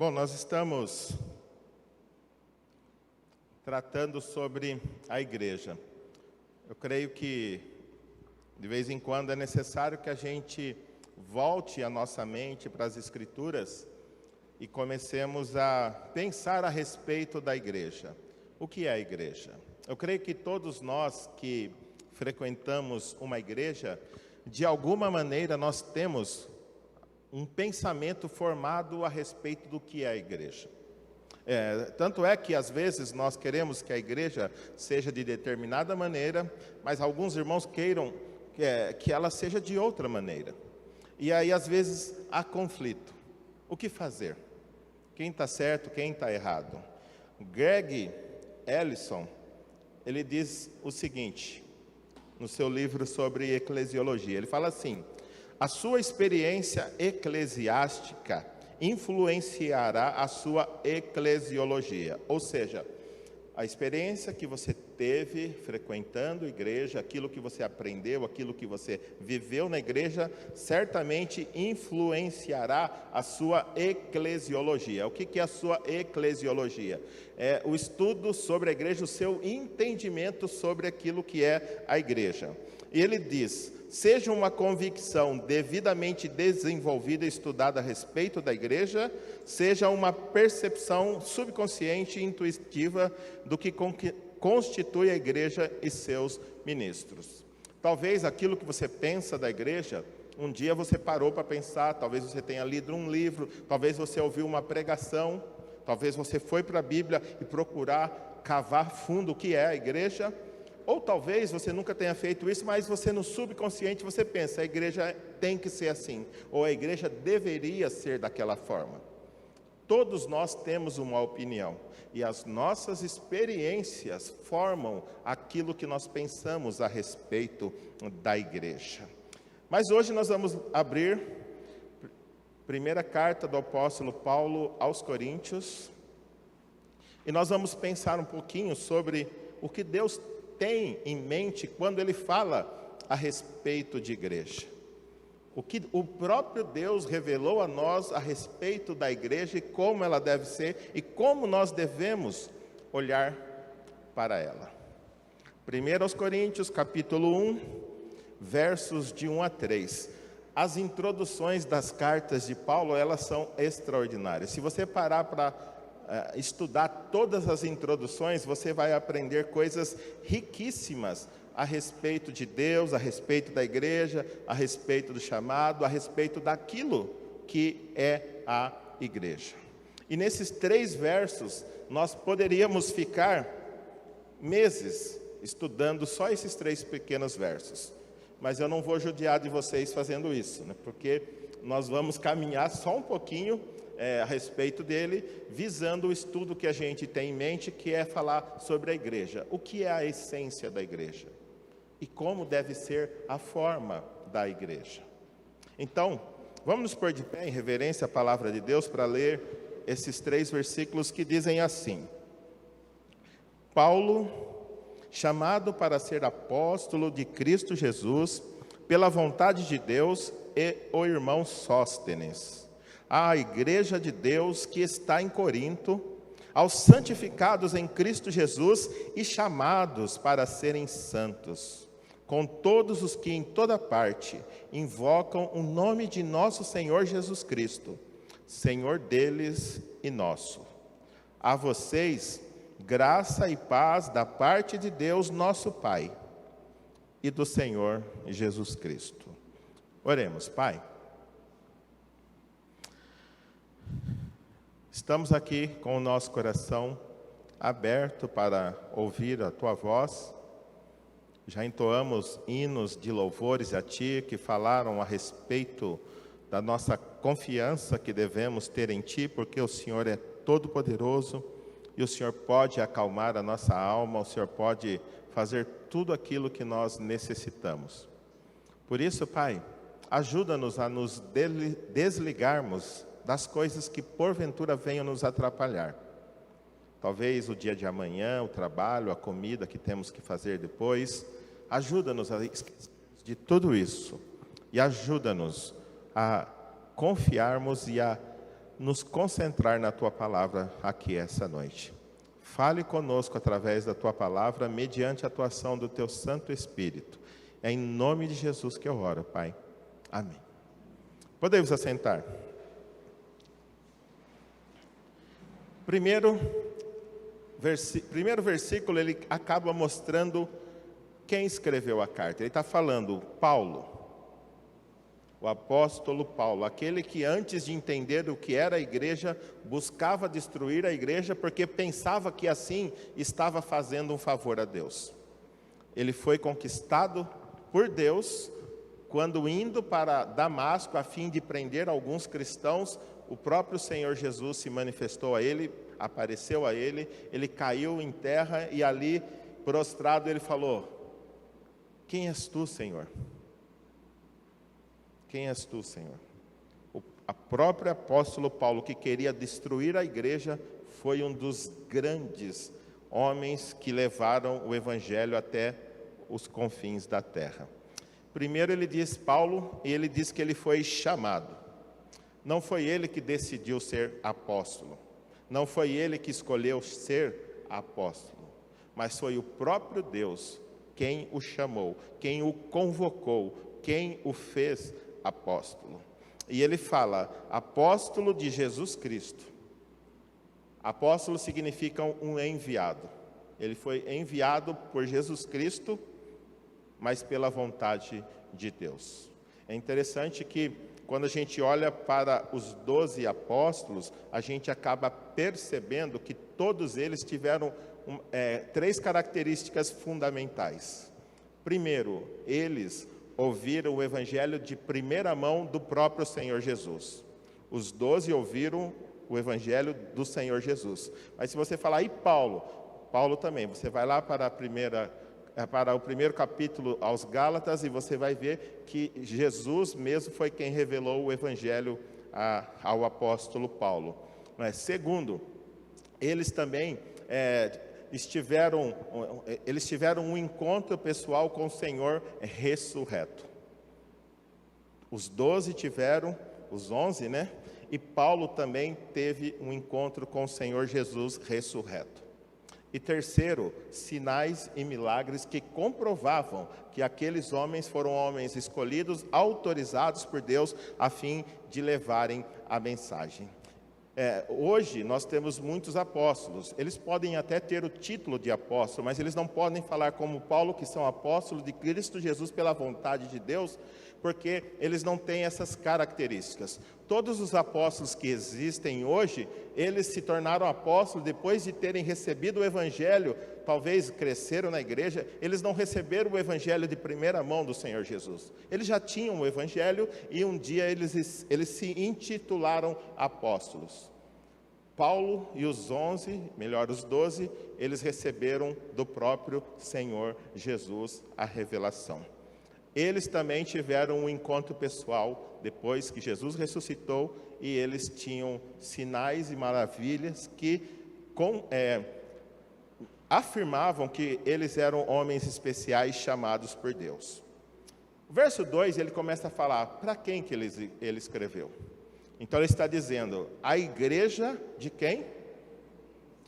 Bom, nós estamos tratando sobre a igreja. Eu creio que, de vez em quando, é necessário que a gente volte a nossa mente para as Escrituras e comecemos a pensar a respeito da igreja. O que é a igreja? Eu creio que todos nós que frequentamos uma igreja, de alguma maneira nós temos um pensamento formado a respeito do que é a igreja. Tanto é que às vezes nós queremos que a igreja seja de determinada maneira, mas alguns irmãos queiram que ela seja de outra maneira. E aí às vezes há conflito. O que fazer? Quem está certo, quem está errado? Greg Ellison, ele diz o seguinte, no seu livro sobre eclesiologia, ele fala assim: a sua experiência eclesiástica influenciará a sua eclesiologia. Ou seja, a experiência que você teve frequentando a igreja, aquilo que você aprendeu, aquilo que você viveu na igreja, certamente influenciará a sua eclesiologia. O que é a sua eclesiologia? É o estudo sobre a igreja, o seu entendimento sobre aquilo que é a igreja. E ele diz: seja uma convicção devidamente desenvolvida e estudada a respeito da igreja, seja uma percepção subconsciente e intuitiva do que constitui a igreja e seus ministros. Talvez aquilo que você pensa da igreja, um dia você parou para pensar, talvez você tenha lido um livro, talvez você ouviu uma pregação, talvez você foi para a Bíblia e procurar cavar fundo o que é a igreja. Ou talvez você nunca tenha feito isso, mas você no subconsciente você pensa, a igreja tem que ser assim, ou a igreja deveria ser daquela forma. Todos nós temos uma opinião, e as nossas experiências formam aquilo que nós pensamos a respeito da igreja. Mas hoje nós vamos abrir primeira carta do apóstolo Paulo aos Coríntios, e nós vamos pensar um pouquinho sobre o que Deus tem em mente quando ele fala a respeito de igreja. O que o próprio Deus revelou a nós a respeito da igreja e como ela deve ser e como nós devemos olhar para ela. 1 Coríntios capítulo 1, versos de 1 a 3. As introduções das cartas de Paulo, elas são extraordinárias. Se você parar para estudar todas as introduções, você vai aprender coisas riquíssimas a respeito de Deus, a respeito da igreja, a respeito do chamado, a respeito daquilo que é a igreja. E nesses 3 versos, nós poderíamos ficar meses estudando só esses 3 pequenos versos. Mas eu não vou judiar de vocês fazendo isso, né? Porque nós vamos caminhar só um pouquinho a respeito dele, visando o estudo que a gente tem em mente, que é falar sobre a igreja. O que é a essência da igreja? E como deve ser a forma da igreja? Então, vamos nos pôr de pé em reverência à palavra de Deus para ler esses 3 versículos que dizem assim: Paulo, chamado para ser apóstolo de Cristo Jesus, pela vontade de Deus, e o irmão Sóstenes, à igreja de Deus que está em Corinto, aos santificados em Cristo Jesus e chamados para serem santos, com todos os que em toda parte invocam o nome de nosso Senhor Jesus Cristo, Senhor deles e nosso. A vocês, graça e paz da parte de Deus nosso Pai e do Senhor Jesus Cristo. Oremos. Pai, estamos aqui com o nosso coração aberto para ouvir a Tua voz. Já entoamos hinos de louvores a Ti, que falaram a respeito da nossa confiança que devemos ter em Ti, porque o Senhor é todo-poderoso e o Senhor pode acalmar a nossa alma, o Senhor pode fazer tudo aquilo que nós necessitamos. Por isso, Pai, ajuda-nos a nos desligarmos das coisas que porventura venham nos atrapalhar. Talvez o dia de amanhã, o trabalho, a comida que temos que fazer depois. Ajuda-nos a esquecer de tudo isso. E ajuda-nos a confiarmos e a nos concentrar na Tua palavra aqui essa noite. Fale conosco através da Tua palavra, mediante a atuação do Teu Santo Espírito. É em nome de Jesus que eu oro, Pai. Amém. Podemos assentar. Primeiro versículo, ele acaba mostrando quem escreveu a carta. Ele está falando, Paulo, o apóstolo Paulo, aquele que antes de entender o que era a igreja, buscava destruir a igreja porque pensava que assim estava fazendo um favor a Deus. Ele foi conquistado por Deus quando indo para Damasco a fim de prender alguns cristãos, o próprio Senhor Jesus se manifestou a ele, apareceu a ele, ele caiu em terra e ali, prostrado, ele falou, quem és tu, Senhor? Quem és tu, Senhor? A própria apóstolo Paulo, que queria destruir a igreja, foi um dos grandes homens que levaram o evangelho até os confins da terra. Primeiro ele diz Paulo, e ele diz que ele foi chamado. Não foi ele que decidiu ser apóstolo. Não foi ele que escolheu ser apóstolo. Mas foi o próprio Deus quem o chamou, quem o convocou, quem o fez apóstolo. E ele fala, apóstolo de Jesus Cristo. Apóstolo significa um enviado. Ele foi enviado por Jesus Cristo, mas pela vontade de Deus. É interessante que quando a gente olha para os 12 apóstolos, a gente acaba percebendo que todos eles tiveram 3 características fundamentais. Primeiro, eles ouviram o evangelho de primeira mão do próprio Senhor Jesus. Os 12 ouviram o evangelho do Senhor Jesus. Mas se você falar, e Paulo? Paulo também. Você vai lá para o primeiro capítulo aos Gálatas e você vai ver que Jesus mesmo foi quem revelou o evangelho ao apóstolo Paulo. Mas, segundo, eles também tiveram um encontro pessoal com o Senhor ressurreto. Os 12 tiveram, os 11, né? E Paulo também teve um encontro com o Senhor Jesus ressurreto. E terceiro, sinais e milagres que comprovavam que aqueles homens foram homens escolhidos, autorizados por Deus, a fim de levarem a mensagem. Hoje nós temos muitos apóstolos, eles podem até ter o título de apóstolo, mas eles não podem falar como Paulo, que são apóstolos de Cristo Jesus pela vontade de Deus, porque eles não têm essas características. Todos os apóstolos que existem hoje, eles se tornaram apóstolos depois de terem recebido o evangelho, talvez cresceram na igreja, eles não receberam o evangelho de primeira mão do Senhor Jesus. Eles já tinham o evangelho e um dia eles se intitularam apóstolos. Paulo e os 12, eles receberam do próprio Senhor Jesus a revelação. Eles também tiveram um encontro pessoal depois que Jesus ressuscitou e eles tinham sinais e maravilhas que afirmavam que eles eram homens especiais chamados por Deus. O verso 2, ele começa a falar para quem que ele escreveu. Então ele está dizendo, a igreja de quem?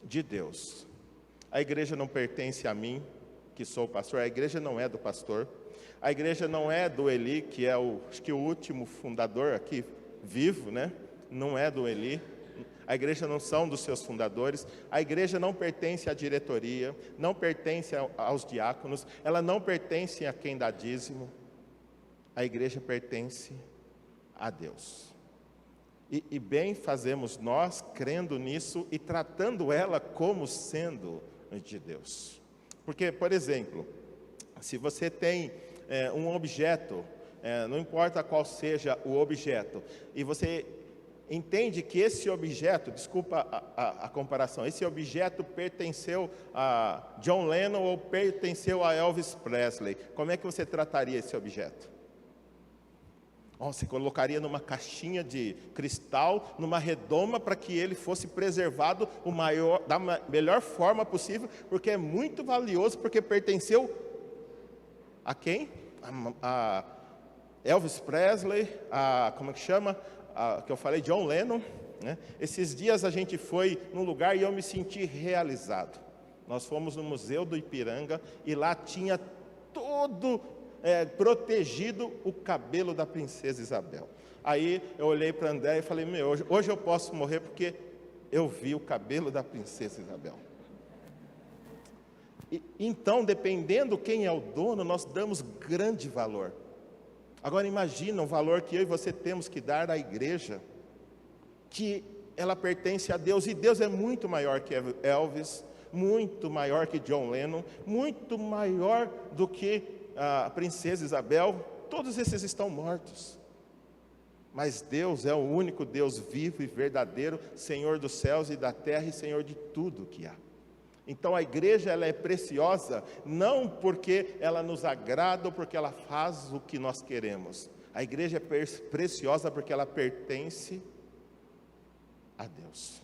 De Deus. A igreja não pertence a mim, que sou pastor, a igreja não é do pastor. A igreja não é do Eli, que é acho que o último fundador aqui vivo, né? Não é do Eli. A igreja não são dos seus fundadores. A igreja não pertence à diretoria, não pertence aos diáconos, ela não pertence a quem dá dízimo. A igreja pertence a Deus. E bem fazemos nós crendo nisso e tratando ela como sendo de Deus. Porque, por exemplo, se você tem um objeto, não importa qual seja o objeto, e você entende que esse objeto, desculpa a comparação, esse objeto pertenceu a John Lennon ou pertenceu a Elvis Presley, como é que você trataria esse objeto? Você colocaria numa caixinha de cristal, numa redoma, para que ele fosse preservado da melhor forma possível, porque é muito valioso, porque pertenceu a quem? A Elvis Presley, como é que chama? Que eu falei, John Lennon, né? Esses dias a gente foi num lugar e eu me senti realizado. Nós fomos no Museu do Ipiranga e lá tinha todo protegido o cabelo da princesa Isabel. Aí eu olhei para André e falei, hoje eu posso morrer porque eu vi o cabelo da princesa Isabel. Então, dependendo quem é o dono, nós damos grande valor. Agora imagina o valor que eu e você temos que dar à igreja, que ela pertence a Deus, e Deus é muito maior que Elvis, muito maior que John Lennon, muito maior do que a princesa Isabel. Todos esses estão mortos. Mas Deus é o único Deus vivo e verdadeiro, Senhor dos céus e da terra e Senhor de tudo que há. Então a igreja, ela é preciosa, não porque ela nos agrada ou porque ela faz o que nós queremos. A igreja é preciosa porque ela pertence a Deus.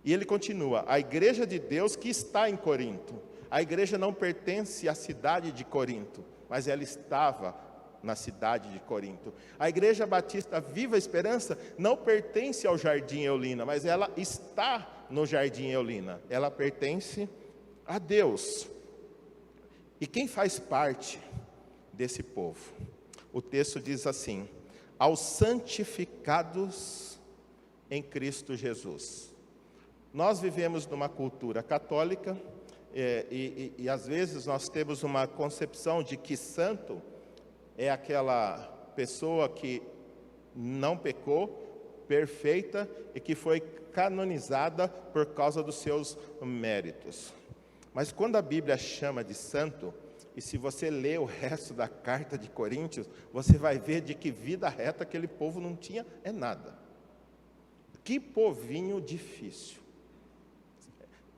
E ele continua, a igreja de Deus que está em Corinto. A igreja não pertence à cidade de Corinto, mas ela estava na cidade de Corinto. A igreja batista Viva Esperança não pertence ao Jardim Eulina, mas ela está no Jardim Eulina. Ela pertence a Deus. E quem faz parte desse povo? O texto diz assim, aos santificados em Cristo Jesus. Nós vivemos numa cultura católica, e às vezes nós temos uma concepção de que santo é aquela pessoa que não pecou, perfeita, e que foi canonizada por causa dos seus méritos. Mas quando a Bíblia chama de santo, e se você ler o resto da carta de Coríntios, você vai ver de que vida reta aquele povo não tinha nada. Que povinho difícil.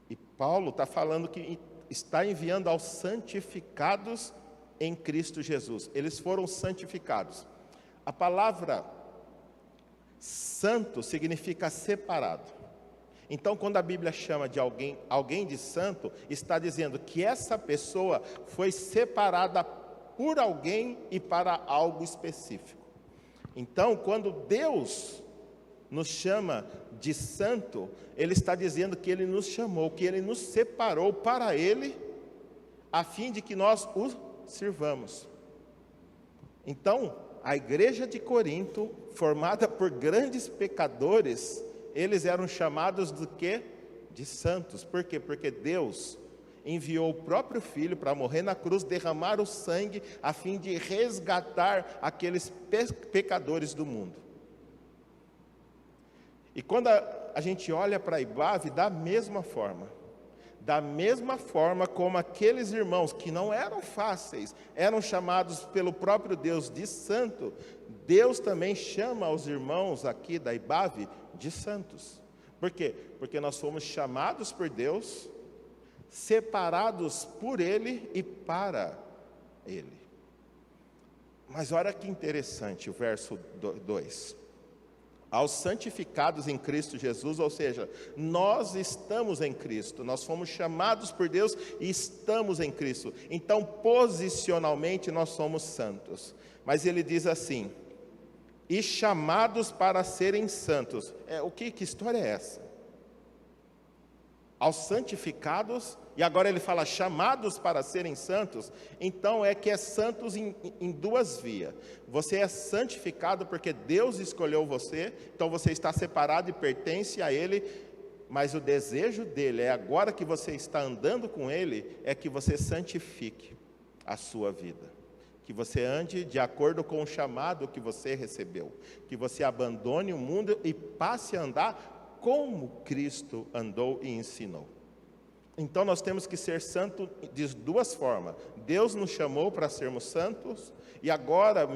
E Paulo está falando que está enviando aos santificados em Cristo Jesus. Eles foram santificados. A palavra santo significa separado. Então, quando a Bíblia chama de alguém de santo, está dizendo que essa pessoa foi separada por alguém e para algo específico. Então, quando Deus nos chama de santo, Ele está dizendo que Ele nos chamou, que Ele nos separou para Ele, a fim de que nós o sirvamos. Então, a igreja de Corinto, formada por grandes pecadores, eles eram chamados de quê? De santos. Por quê? Porque Deus enviou o próprio Filho para morrer na cruz, derramar o sangue, a fim de resgatar aqueles pecadores do mundo. E quando a gente olha para a IBAV, da mesma forma como aqueles irmãos que não eram fáceis, eram chamados pelo próprio Deus de santo, Deus também chama os irmãos aqui da IBAV de santos. Por quê? Porque nós fomos chamados por Deus, separados por Ele e para Ele. Mas olha que interessante o verso 2. Aos santificados em Cristo Jesus, ou seja, nós estamos em Cristo, nós fomos chamados por Deus e estamos em Cristo. Então, posicionalmente, nós somos santos. Mas ele diz assim, e chamados para serem santos. Que história é essa? Aos santificados, e agora ele fala chamados para serem santos, então que é santos em duas vias. Você é santificado porque Deus escolheu você, então você está separado e pertence a Ele, mas o desejo dele agora que você está andando com Ele, é que você santifique a sua vida, que você ande de acordo com o chamado que você recebeu, que você abandone o mundo e passe a andar como Cristo andou e ensinou. Então nós temos que ser santos de duas formas. Deus nos chamou para sermos santos, e agora,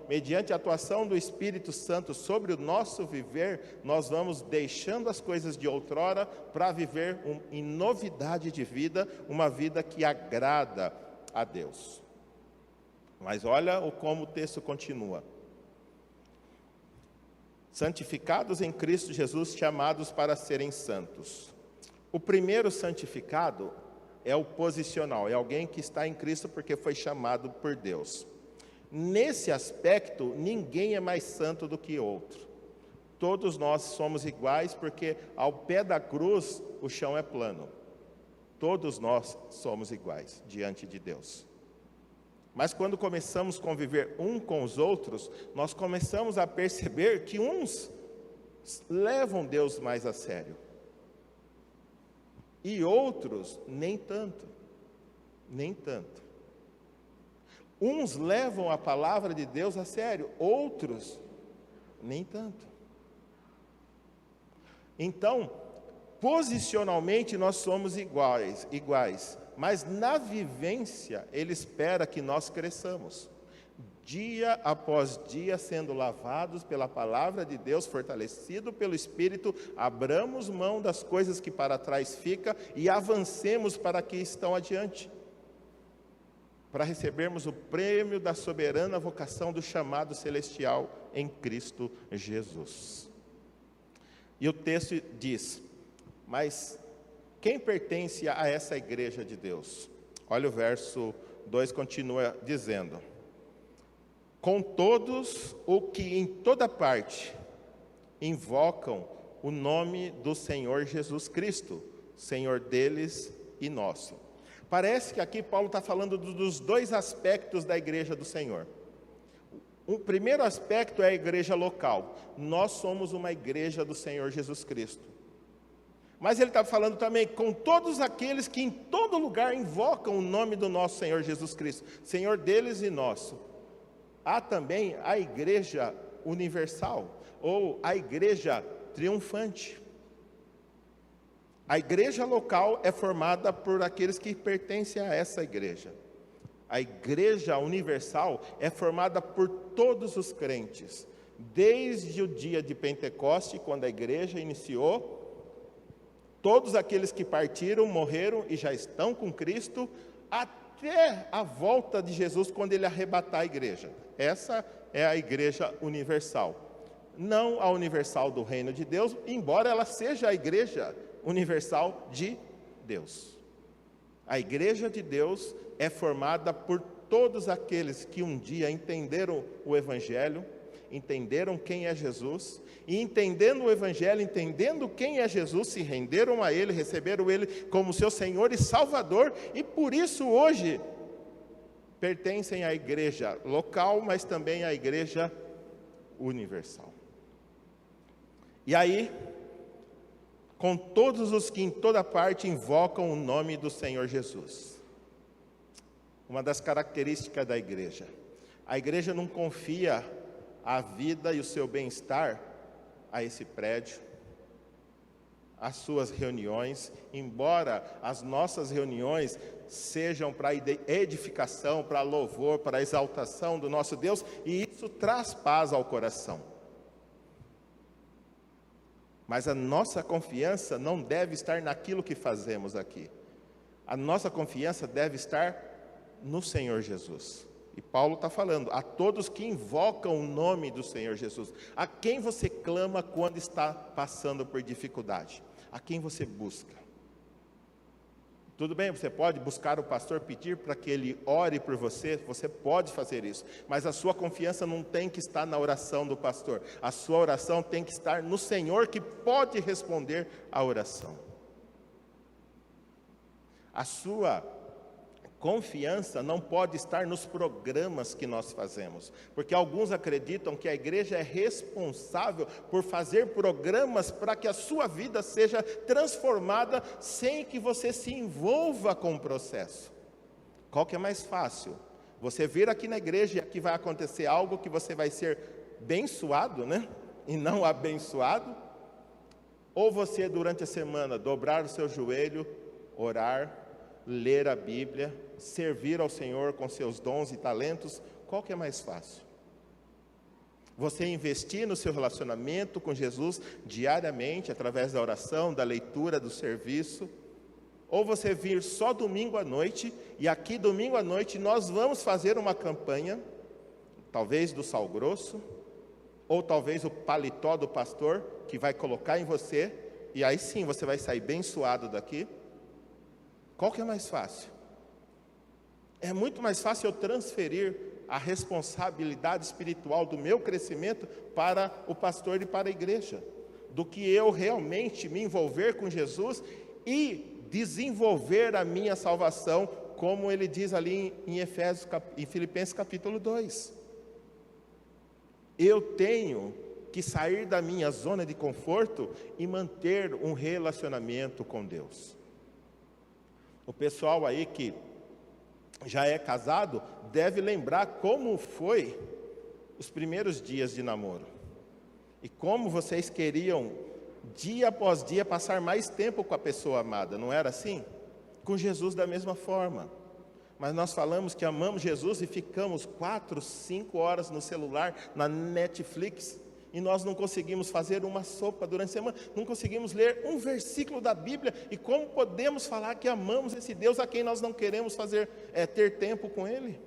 mediante a atuação do Espírito Santo sobre o nosso viver, nós vamos deixando as coisas de outrora para viver em novidade de vida, uma vida que agrada a Deus. Mas olha como o texto continua. Santificados em Cristo Jesus, chamados para serem santos. O primeiro santificado é o posicional, é alguém que está em Cristo porque foi chamado por Deus. Nesse aspecto, ninguém é mais santo do que outro. Todos nós somos iguais, porque ao pé da cruz o chão é plano. Todos nós somos iguais diante de Deus. Mas quando começamos a conviver um com os outros, nós começamos a perceber que uns levam Deus mais a sério. E outros nem tanto. Nem tanto. Uns levam a palavra de Deus a sério, outros nem tanto. Então, posicionalmente nós somos iguais, mas na vivência Ele espera que nós cresçamos, dia após dia, sendo lavados pela palavra de Deus, fortalecido pelo Espírito, abramos mão das coisas que para trás ficam e avancemos para que estão adiante, para recebermos o prêmio da soberana vocação do chamado celestial em Cristo Jesus. E o texto diz: mas quem pertence a essa igreja de Deus? Olha o verso 2, continua dizendo: com todos o que em toda parte invocam o nome do Senhor Jesus Cristo, Senhor deles e nosso. Parece que aqui Paulo está falando dos dois aspectos da igreja do Senhor. O primeiro aspecto é a igreja local. Nós somos uma igreja do Senhor Jesus Cristo. Mas ele está falando também com todos aqueles que em todo lugar invocam o nome do nosso Senhor Jesus Cristo, Senhor deles e nosso. Há também a igreja universal, ou a igreja triunfante. A igreja local é formada por aqueles que pertencem a essa igreja. A igreja universal é formada por todos os crentes, desde o dia de Pentecoste, quando a igreja iniciou, todos aqueles que partiram, morreram e já estão com Cristo, até a volta de Jesus, quando Ele arrebatar a igreja. Essa é a igreja universal. Não a universal do reino de Deus, embora ela seja a igreja universal de Deus. A igreja de Deus é formada por todos aqueles que um dia entenderam o Evangelho, entenderam quem é Jesus, e entendendo o Evangelho, entendendo quem é Jesus, se renderam a Ele, receberam Ele como seu Senhor e Salvador, e por isso hoje pertencem à igreja local, mas também à igreja universal. E aí, com todos os que em toda parte invocam o nome do Senhor Jesus. Uma das características da igreja. A igreja não confia a vida e o seu bem-estar a esse prédio, às suas reuniões, embora as nossas reuniões sejam para edificação, para louvor, para exaltação do nosso Deus, e isso traz paz ao coração. Mas a nossa confiança não deve estar naquilo que fazemos aqui. A nossa confiança deve estar no Senhor Jesus. E Paulo está falando, a todos que invocam o nome do Senhor Jesus. A quem você clama quando está passando por dificuldade? A quem você busca? Tudo bem, você pode buscar o pastor, pedir para que ele ore por você, você pode fazer isso, mas a sua confiança não tem que estar na oração do pastor, a sua oração tem que estar no Senhor, que pode responder à oração. A sua confiança não pode estar nos programas que nós fazemos, porque alguns acreditam que a igreja é responsável por fazer programas para que a sua vida seja transformada sem que você se envolva com o processo. Qual que é mais fácil? Você vir aqui na igreja e aqui vai acontecer algo que você vai ser abençoado, né? E não abençoado? Ou você durante a semana dobrar o seu joelho, orar, ler a Bíblia, servir ao Senhor com seus dons e talentos, qual que é mais fácil? Você investir no seu relacionamento com Jesus diariamente, através da oração, da leitura, do serviço, ou você vir só domingo à noite, e aqui domingo à noite nós vamos fazer uma campanha, talvez do sal grosso, ou talvez o paletó do pastor, que vai colocar em você, e aí sim você vai sair bem suado daqui. Qual que é mais fácil? É muito mais fácil eu transferir a responsabilidade espiritual do meu crescimento para o pastor e para a igreja, do que eu realmente me envolver com Jesus e desenvolver a minha salvação, como ele diz ali em Filipenses capítulo 2. Eu tenho que sair da minha zona de conforto e manter um relacionamento com Deus. O pessoal aí que já é casado deve lembrar como foi os primeiros dias de namoro. E como vocês queriam, dia após dia, passar mais tempo com a pessoa amada, não era assim? Com Jesus da mesma forma. Mas nós falamos que amamos Jesus e ficamos 4, 5 horas no celular, na Netflix, e nós não conseguimos fazer uma sopa durante a semana, não conseguimos ler um versículo da Bíblia. E como podemos falar que amamos esse Deus a quem nós não queremos ter tempo com Ele?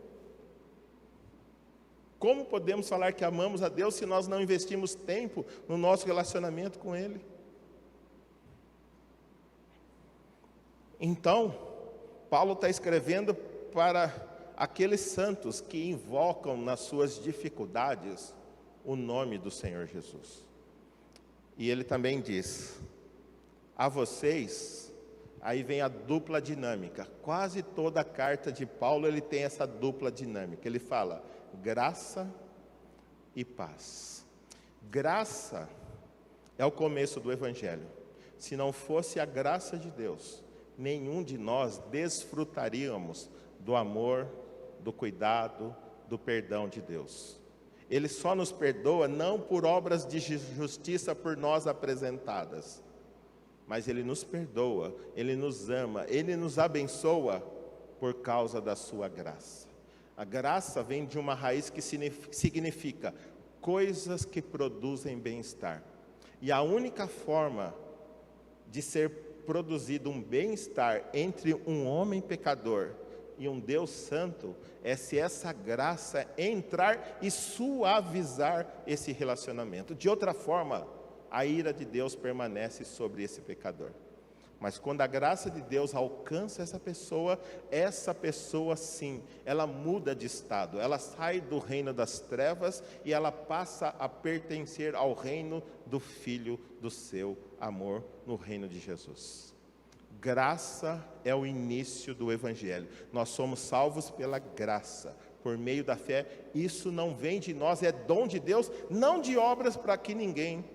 Como podemos falar que amamos a Deus se nós não investimos tempo no nosso relacionamento com Ele? Então, Paulo está escrevendo para aqueles santos que invocam nas suas dificuldades o nome do Senhor Jesus. E ele também diz: a vocês, aí vem a dupla dinâmica. Quase toda a carta de Paulo ele tem essa dupla dinâmica. Ele fala graça e paz. Graça é o começo do Evangelho. Se não fosse a graça de Deus, nenhum de nós desfrutaríamos do amor, do cuidado, do perdão de Deus. Ele só nos perdoa não por obras de justiça por nós apresentadas, mas Ele nos perdoa, Ele nos ama, Ele nos abençoa por causa da sua graça. A graça vem de uma raiz que significa coisas que produzem bem-estar. E a única forma de ser produzido um bem-estar entre um homem pecador e um Deus santo é se essa graça entrar e suavizar esse relacionamento. De outra forma, a ira de Deus permanece sobre esse pecador. Mas quando a graça de Deus alcança essa pessoa sim, ela muda de estado. Ela sai do reino das trevas e ela passa a pertencer ao reino do Filho do seu amor, no reino de Jesus. Graça é o início do Evangelho. Nós somos salvos pela graça, por meio da fé. Isso não vem de nós, é dom de Deus, não de obras para que ninguém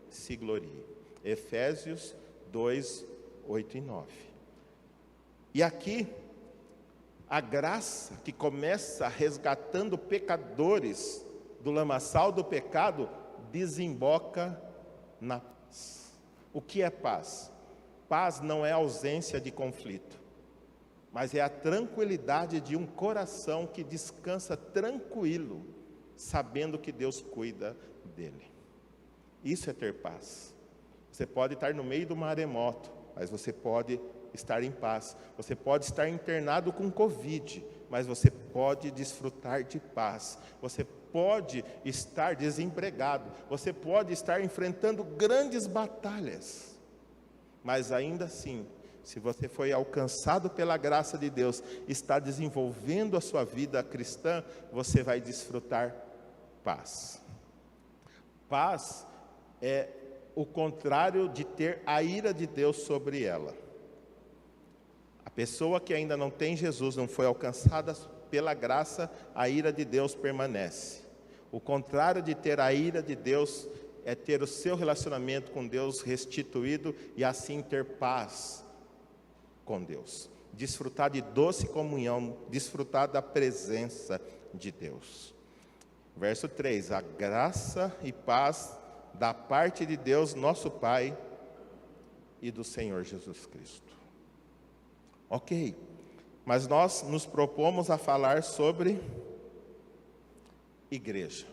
se glorie. Efésios 2, 8 e 9. E aqui, a graça que começa resgatando pecadores do lamaçal do pecado, desemboca na paz. O que é paz? Paz não é ausência de conflito, mas é a tranquilidade de um coração que descansa tranquilo, sabendo que Deus cuida dele. Isso é ter paz. Você pode estar no meio do maremoto, mas você pode estar em paz. Você pode estar internado com Covid, mas você pode desfrutar de paz. Você pode estar desempregado, você pode estar enfrentando grandes batalhas. Mas ainda assim, se você foi alcançado pela graça de Deus, está desenvolvendo a sua vida cristã, você vai desfrutar paz. Paz é o contrário de ter a ira de Deus sobre ela. A pessoa que ainda não tem Jesus, não foi alcançada pela graça, a ira de Deus permanece. O contrário de ter a ira de Deus é ter o seu relacionamento com Deus restituído e assim ter paz com Deus. Desfrutar de doce comunhão, desfrutar da presença de Deus. Verso 3: a graça e paz da parte de Deus, nosso Pai, e do Senhor Jesus Cristo. Ok, mas nós nos propomos a falar sobre igreja.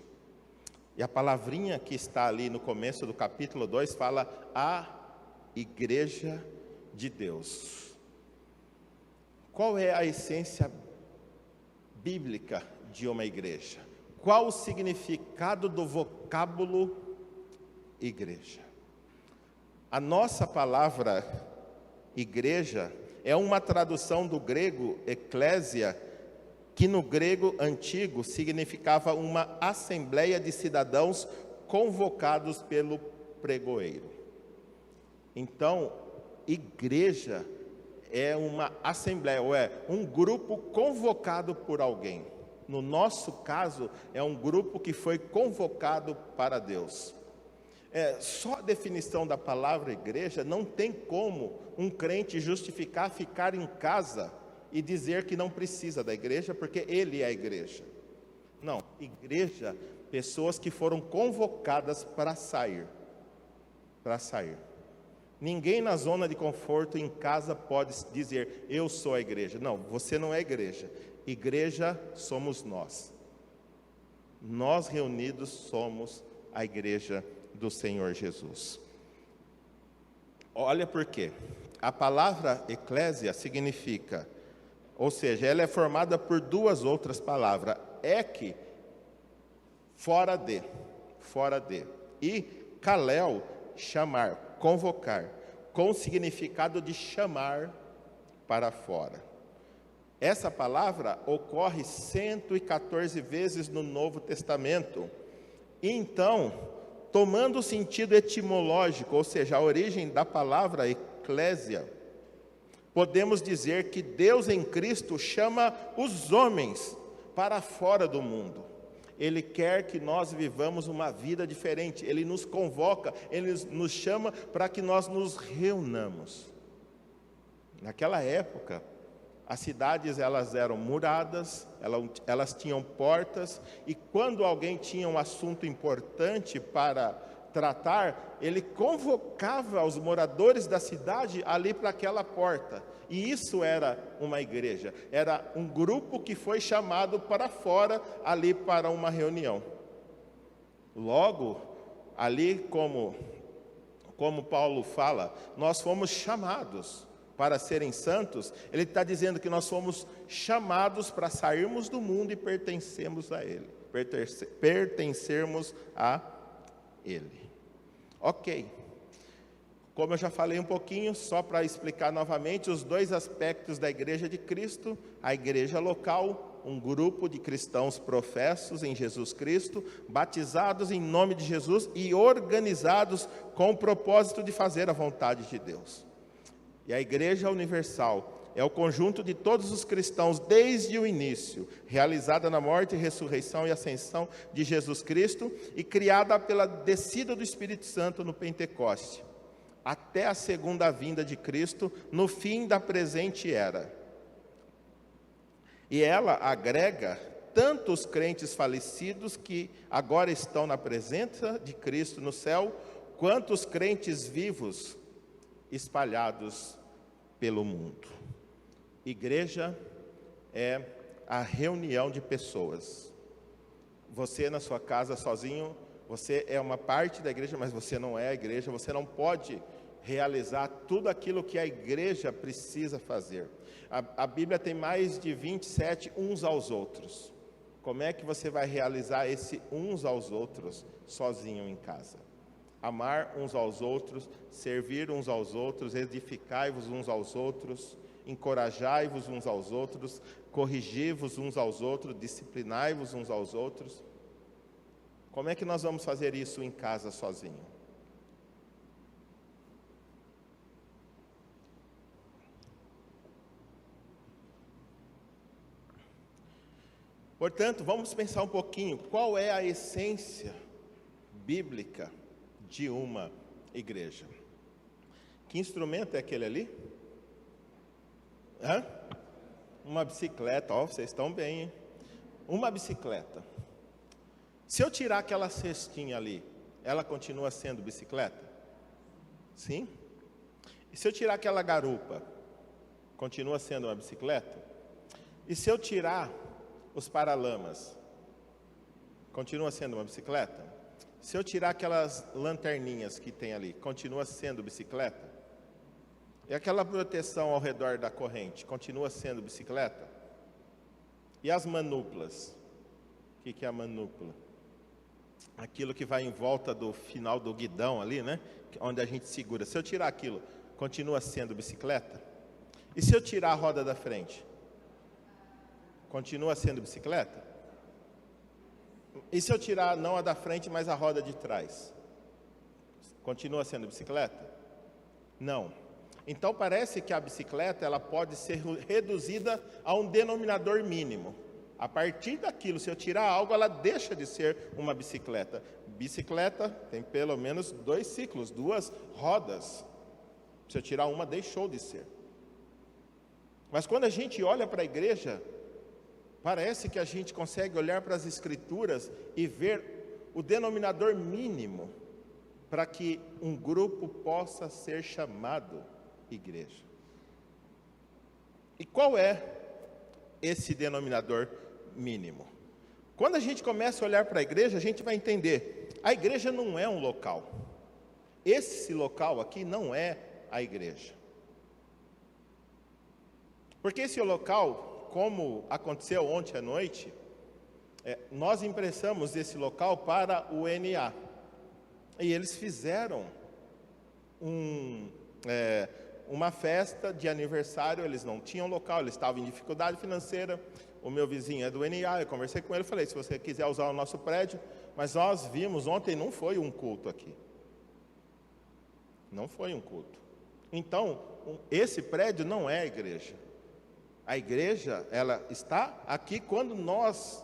E a palavrinha que está ali no começo do capítulo 2 fala a igreja de Deus. Qual é a essência bíblica de uma igreja? Qual o significado do vocábulo igreja? A nossa palavra igreja é uma tradução do grego eclésia, que no grego antigo significava uma assembleia de cidadãos convocados pelo pregoeiro. Então, igreja é uma assembleia, ou é um grupo convocado por alguém. No nosso caso, é um grupo que foi convocado para Deus. Só a definição da palavra igreja não tem como um crente justificar ficar em casa e dizer que não precisa da igreja, porque ele é a igreja. Não, igreja, pessoas que foram convocadas para sair. Para sair. Ninguém na zona de conforto em casa pode dizer, eu sou a igreja. Não, você não é igreja. Igreja somos nós. Nós reunidos somos a igreja do Senhor Jesus. Olha por quê. A palavra eclésia significa, ou seja, ela é formada por duas outras palavras. Ek, fora de, e kalel, chamar, convocar, com o significado de chamar para fora. Essa palavra ocorre 114 vezes no Novo Testamento. E então, tomando o sentido etimológico, ou seja, a origem da palavra eclésia, podemos dizer que Deus em Cristo chama os homens para fora do mundo. Ele quer que nós vivamos uma vida diferente. Ele nos convoca, Ele nos chama para que nós nos reunamos. Naquela época, as cidades elas eram muradas, elas tinham portas, e quando alguém tinha um assunto importante para tratar, ele convocava os moradores da cidade ali para aquela porta. E isso era uma igreja, era um grupo que foi chamado para fora ali para uma reunião. Logo, ali como Paulo fala, nós fomos chamados para serem santos. Ele está dizendo que nós fomos chamados para sairmos do mundo e pertencermos a Ele. Pertencermos a Ele. Ok. Como eu já falei um pouquinho, só para explicar novamente os dois aspectos da igreja de Cristo: a igreja local, um grupo de cristãos professos em Jesus Cristo, batizados em nome de Jesus e organizados com o propósito de fazer a vontade de Deus. E a igreja universal é o conjunto de todos os cristãos desde o início, realizada na morte, ressurreição e ascensão de Jesus Cristo e criada pela descida do Espírito Santo no Pentecoste, até a segunda vinda de Cristo, no fim da presente era. E ela agrega tanto os crentes falecidos que agora estão na presença de Cristo no céu, quanto os crentes vivos espalhados pelo mundo. Igreja é a reunião de pessoas. Você na sua casa sozinho, você é uma parte da igreja, mas você não é a igreja. Você não pode realizar tudo aquilo que a igreja precisa fazer. A Bíblia tem mais de 27 uns aos outros. Como é que você vai realizar esse uns aos outros sozinho em casa? Amar uns aos outros, servir uns aos outros, edificai-vos uns aos outros, encorajai-vos uns aos outros, corrigi-vos uns aos outros, disciplinai-vos uns aos outros. Como é que nós vamos fazer isso em casa sozinho? Portanto, vamos pensar um pouquinho, qual é a essência bíblica de uma igreja? Que instrumento é aquele ali? Uma bicicleta. Vocês estão bem, hein? Uma bicicleta. Se eu tirar aquela cestinha ali, ela continua sendo bicicleta? Sim? E se eu tirar aquela garupa, continua sendo uma bicicleta? E se eu tirar os paralamas, continua sendo uma bicicleta? Se eu tirar aquelas lanterninhas que tem ali, continua sendo bicicleta? E aquela proteção ao redor da corrente, continua sendo bicicleta? E as manúpulas? O que é a manúpula? Aquilo que vai em volta do final do guidão ali, né? Onde a gente segura. Se eu tirar aquilo, continua sendo bicicleta? E se eu tirar a roda da frente? Continua sendo bicicleta? E se eu tirar não a da frente, mas a roda de trás? Continua sendo bicicleta? Não. Então parece que a bicicleta ela pode ser reduzida a um denominador mínimo. A partir daquilo, se eu tirar algo, ela deixa de ser uma bicicleta. Bicicleta tem pelo menos 2 ciclos, 2 rodas. Se eu tirar uma, deixou de ser. Mas quando a gente olha para a igreja, parece que a gente consegue olhar para as Escrituras e ver o denominador mínimo para que um grupo possa ser chamado igreja. E qual é esse denominador mínimo? Quando a gente começa a olhar para a igreja, a gente vai entender, a igreja não é um local. Esse local aqui não é a igreja. Porque esse local, como aconteceu ontem à noite, nós emprestamos esse local para o NA. E eles fizeram uma festa de aniversário, eles não tinham local, eles estavam em dificuldade financeira. O meu vizinho é do NA, eu conversei com ele, falei, se você quiser usar o nosso prédio, mas nós vimos ontem, não foi um culto aqui. Não foi um culto. Então, esse prédio não é a igreja. A igreja, ela está aqui quando nós,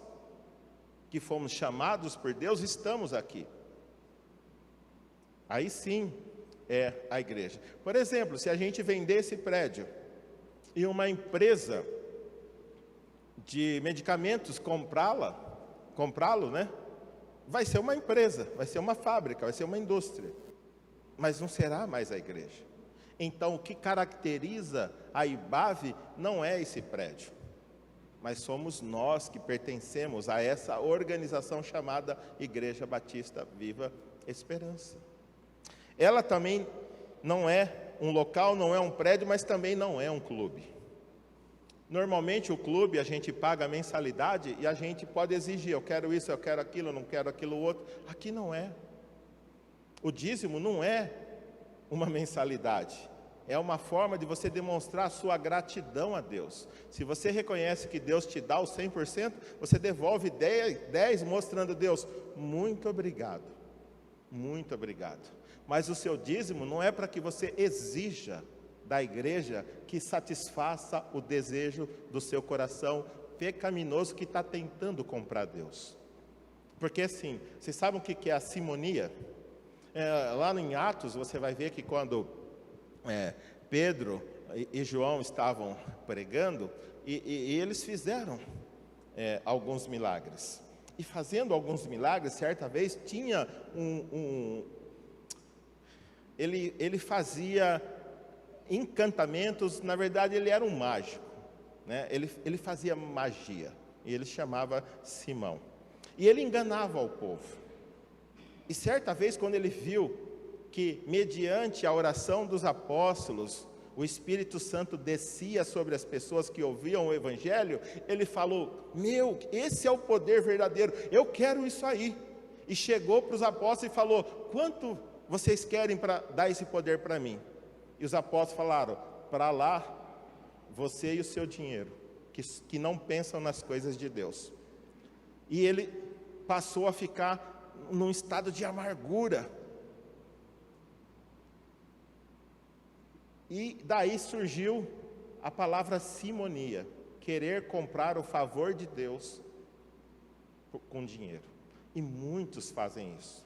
que fomos chamados por Deus, estamos aqui. Aí sim é a igreja. Por exemplo, se a gente vender esse prédio e uma empresa de medicamentos comprá-lo, né? Vai ser uma empresa, vai ser uma fábrica, vai ser uma indústria. Mas não será mais a igreja. Então, o que caracteriza a IBAV não é esse prédio, mas somos nós que pertencemos a essa organização chamada Igreja Batista Viva Esperança. Ela também não é um local, não é um prédio, mas também não é um clube. Normalmente o clube a gente paga a mensalidade e a gente pode exigir, eu quero isso, eu quero aquilo, eu não quero aquilo outro. Aqui não é. O dízimo não é uma mensalidade, é uma forma de você demonstrar a sua gratidão a Deus. Se você reconhece que Deus te dá o 100%, você devolve 10 mostrando a Deus, muito obrigado, muito obrigado. Mas o seu dízimo não é para que você exija da igreja que satisfaça o desejo do seu coração pecaminoso que está tentando comprar Deus. Porque assim, vocês sabem o que é a simonia? Lá em Atos, você vai ver que quando Pedro e João estavam pregando, e eles fizeram alguns milagres. E fazendo alguns milagres, certa vez, tinha ele fazia encantamentos, na verdade ele era um mágico, né? Ele fazia magia, e ele chamava Simão. E ele enganava o povo. E certa vez, quando ele viu que, mediante a oração dos apóstolos, o Espírito Santo descia sobre as pessoas que ouviam o Evangelho, ele falou, esse é o poder verdadeiro, eu quero isso aí. E chegou para os apóstolos e falou, quanto vocês querem para dar esse poder para mim? E os apóstolos falaram, para lá, você e o seu dinheiro, que não pensam nas coisas de Deus. E ele passou a ficar num estado de amargura. E daí surgiu a palavra simonia, querer comprar o favor de Deus com dinheiro. E muitos fazem isso.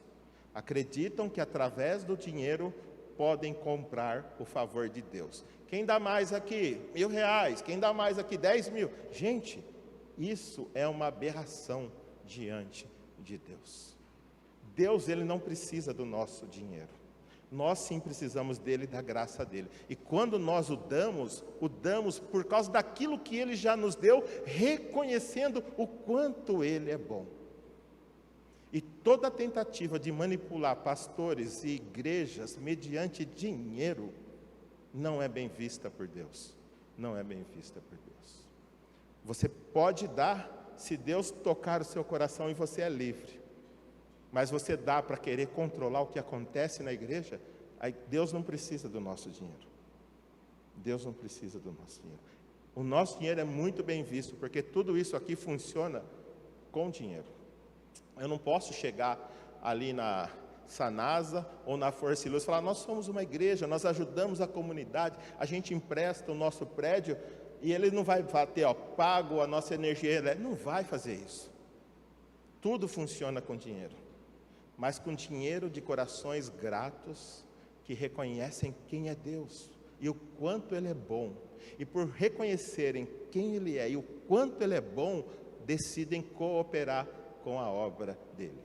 Acreditam que através do dinheiro podem comprar o favor de Deus. Quem dá mais aqui? R$1.000. Quem dá mais aqui? 10 mil. Gente, isso é uma aberração diante de Deus. Deus, Ele não precisa do nosso dinheiro. Nós sim precisamos dele, da graça dele. E quando nós o damos por causa daquilo que ele já nos deu, reconhecendo o quanto ele é bom. E toda tentativa de manipular pastores e igrejas mediante dinheiro não é bem vista por Deus. Não é bem vista por Deus. Você pode dar se Deus tocar o seu coração e você é livre. Mas você dá para querer controlar o que acontece na igreja, aí Deus não precisa do nosso dinheiro. Deus não precisa do nosso dinheiro. O nosso dinheiro é muito bem visto, porque tudo isso aqui funciona com dinheiro. Eu não posso chegar ali na Sanasa ou na Força e Luz e falar, nós somos uma igreja, nós ajudamos a comunidade, a gente empresta o nosso prédio, e ele não vai bater, pago a nossa energia elétrica, não vai fazer isso. Tudo funciona com dinheiro, mas com dinheiro de corações gratos, que reconhecem quem é Deus, e o quanto Ele é bom, e por reconhecerem quem Ele é, e o quanto Ele é bom, decidem cooperar com a obra dEle.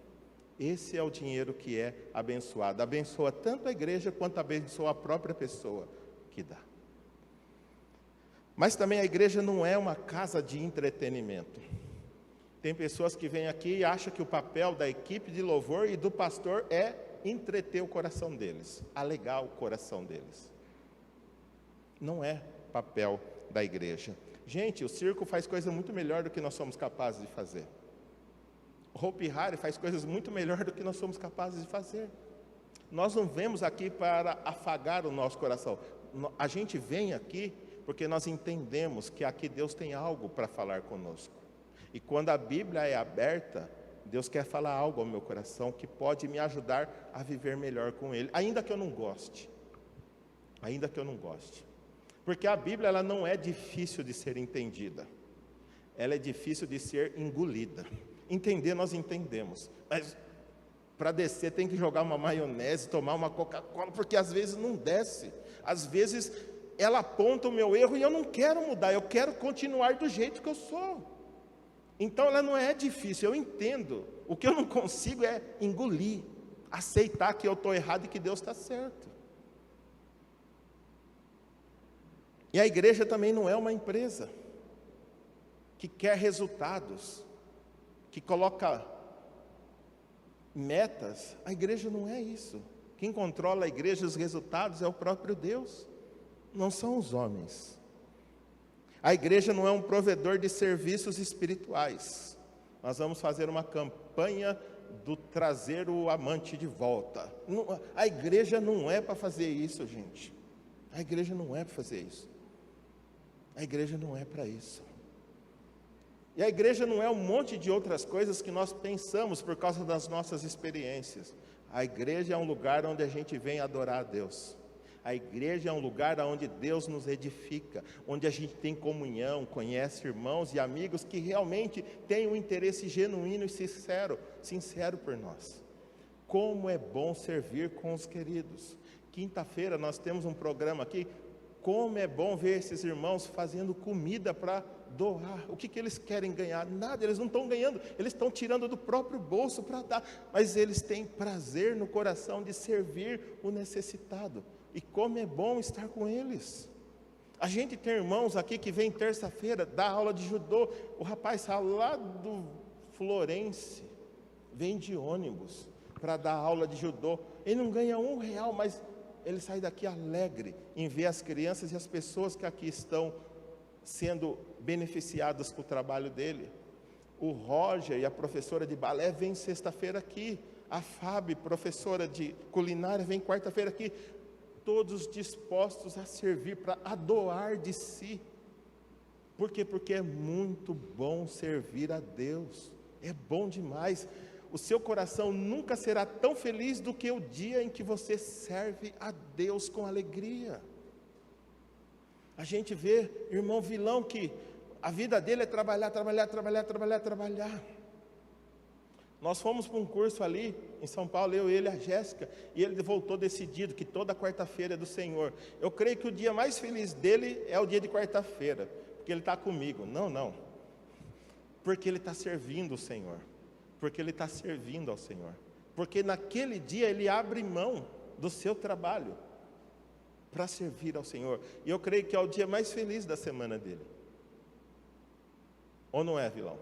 Esse é o dinheiro que é abençoado, abençoa tanto a igreja, quanto abençoa a própria pessoa que dá. Mas também a igreja não é uma casa de entretenimento. Tem pessoas que vêm aqui e acham que o papel da equipe de louvor e do pastor é entreter o coração deles, alegar o coração deles. Não é papel da igreja. Gente, o circo faz coisa muito melhor do que nós somos capazes de fazer. O Hopi Hari faz coisas muito melhor do que nós somos capazes de fazer. Nós não vemos aqui para afagar o nosso coração. A gente vem aqui porque nós entendemos que aqui Deus tem algo para falar conosco. E quando a Bíblia é aberta, Deus quer falar algo ao meu coração que pode me ajudar a viver melhor com Ele, ainda que eu não goste. Ainda que eu não goste. Porque a Bíblia ela não é difícil de ser entendida. Ela é difícil de ser engolida. Entender nós entendemos, mas para descer tem que jogar uma maionese, tomar uma Coca-Cola, porque às vezes não desce. Às vezes ela aponta o meu erro e eu não quero mudar, eu quero continuar do jeito que eu sou. Então ela não é difícil, eu entendo. O que eu não consigo é engolir, aceitar que eu estou errado e que Deus está certo. E a igreja também não é uma empresa que quer resultados, que coloca metas. A igreja não é isso. Quem controla a igreja e os resultados é o próprio Deus, não são os homens. A igreja não é um provedor de serviços espirituais. Nós vamos fazer uma campanha do trazer o amante de volta. A igreja não é para fazer isso, gente. A igreja não é para fazer isso. A igreja não é para isso. E a igreja não é um monte de outras coisas que nós pensamos por causa das nossas experiências. A igreja é um lugar onde a gente vem adorar a Deus. A igreja é um lugar onde Deus nos edifica, onde a gente tem comunhão, conhece irmãos e amigos que realmente têm um interesse genuíno e sincero por nós. Como é bom servir com os queridos. Quinta-feira nós temos um programa aqui. Como é bom ver esses irmãos fazendo comida para doar. O que eles querem ganhar? Nada, eles não estão ganhando, eles estão tirando do próprio bolso para dar, mas eles têm prazer no coração de servir o necessitado. E como é bom estar com eles. A gente tem irmãos aqui que vem terça-feira dar aula de judô. O rapaz sai lá do Florense, vem de ônibus para dar aula de judô. Ele não ganha R$1, mas ele sai daqui alegre em ver as crianças e as pessoas que aqui estão sendo beneficiadas com o trabalho dele. O Roger e a professora de balé vêm sexta-feira aqui. A Fábio, professora de culinária, vem quarta-feira aqui. Todos dispostos a servir, a doar de si. Por quê? Porque é muito bom servir a Deus. É bom demais. O seu coração nunca será tão feliz do que o dia em que você serve a Deus com alegria. A gente vê irmão Vilão que a vida dele é trabalhar. Nós fomos para um curso ali em São Paulo, eu, ele e a Jéssica, e ele voltou decidido que toda quarta-feira é do Senhor. Eu creio que o dia mais feliz dele é o dia de quarta-feira, porque ele está comigo. Não, porque ele está servindo o Senhor, porque ele está servindo ao Senhor, porque naquele dia ele abre mão do seu trabalho para servir ao Senhor, e eu creio que é o dia mais feliz da semana dele. Ou não é, Vilão?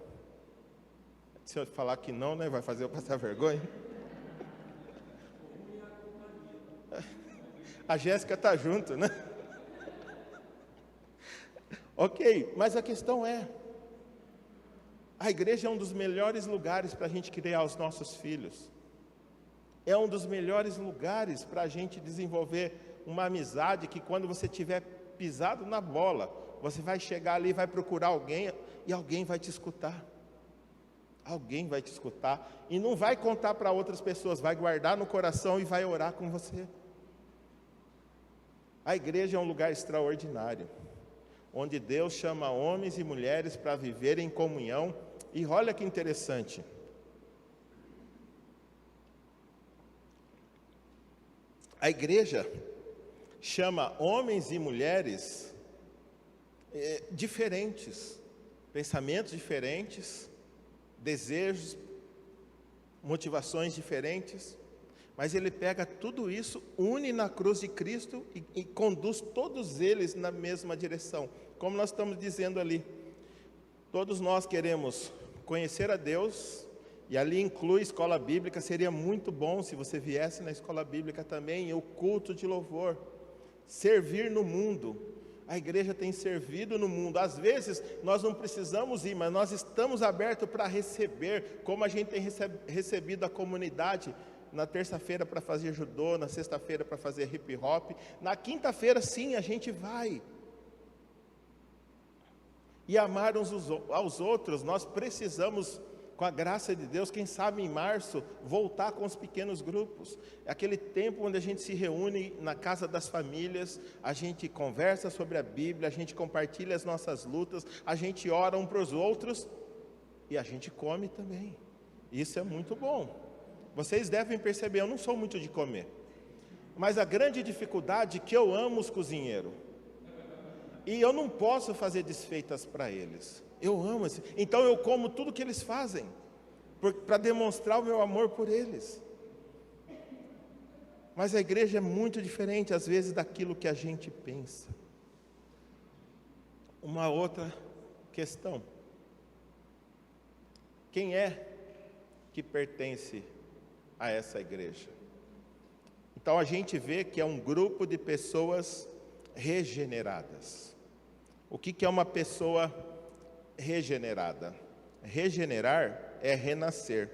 Se eu falar que não, né, vai fazer eu passar vergonha. A Jéssica está junto, né? Ok, mas a questão é, a igreja é um dos melhores lugares para a gente criar os nossos filhos. É um dos melhores lugares para a gente desenvolver uma amizade que quando você tiver pisado na bola, Você vai chegar ali, vai procurar alguém e alguém vai te escutar. Alguém vai te escutar e não vai contar para outras pessoas, vai guardar no coração e vai orar com você. A igreja é um lugar extraordinário, onde Deus chama homens e mulheres para viverem em comunhão. E olha que interessante, a igreja chama homens e mulheres diferentes, pensamentos diferentes, desejos, motivações diferentes, mas ele pega tudo isso, une na cruz de Cristo e conduz todos eles na mesma direção. Como nós estamos dizendo ali, todos nós queremos conhecer a Deus, e ali inclui escola bíblica. Seria muito bom se você viesse na escola bíblica também, e o culto de louvor, servir no mundo. A igreja tem servido no mundo. Às vezes nós não precisamos ir, mas nós estamos abertos para receber, como a gente tem recebido a comunidade na terça-feira para fazer judô, na sexta-feira para fazer hip hop, na quinta-feira sim, a gente vai. E amar uns aos outros, nós precisamos, com a graça de Deus, quem sabe em março, voltar com os pequenos grupos. É aquele tempo onde a gente se reúne na casa das famílias, a gente conversa sobre a Bíblia, a gente compartilha as nossas lutas, a gente ora um para os outros e a gente come também. Isso é muito bom. Vocês devem perceber, eu não sou muito de comer, mas a grande dificuldade é que eu amo os cozinheiros. E eu não posso fazer desfeitas para eles. Eu amo, então eu como tudo que eles fazem, para demonstrar o meu amor por eles. Mas a igreja é muito diferente, às vezes, daquilo que a gente pensa. Uma outra questão: quem é que pertence a essa igreja? Então a gente vê que é um grupo de pessoas regeneradas. O que é uma pessoa regenerada? Regenerar é renascer,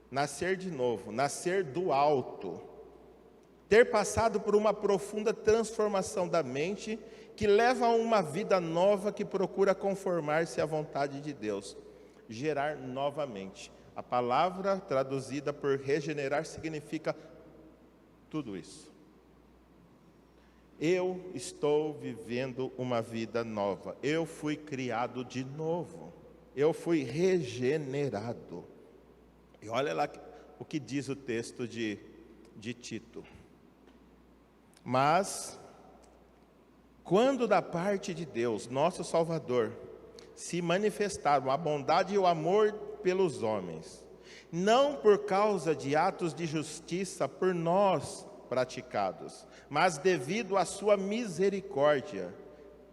nascer de novo, nascer do alto, ter passado por uma profunda transformação da mente, que leva a uma vida nova que procura conformar-se à vontade de Deus, gerar novamente. A palavra traduzida por regenerar significa tudo isso. Eu estou vivendo uma vida nova. Eu fui criado de novo. Eu fui regenerado. E olha lá o que diz o texto de Tito. Mas, quando da parte de Deus, nosso Salvador, se manifestaram a bondade e o amor pelos homens, não por causa de atos de justiça por nós praticados, mas devido à sua misericórdia,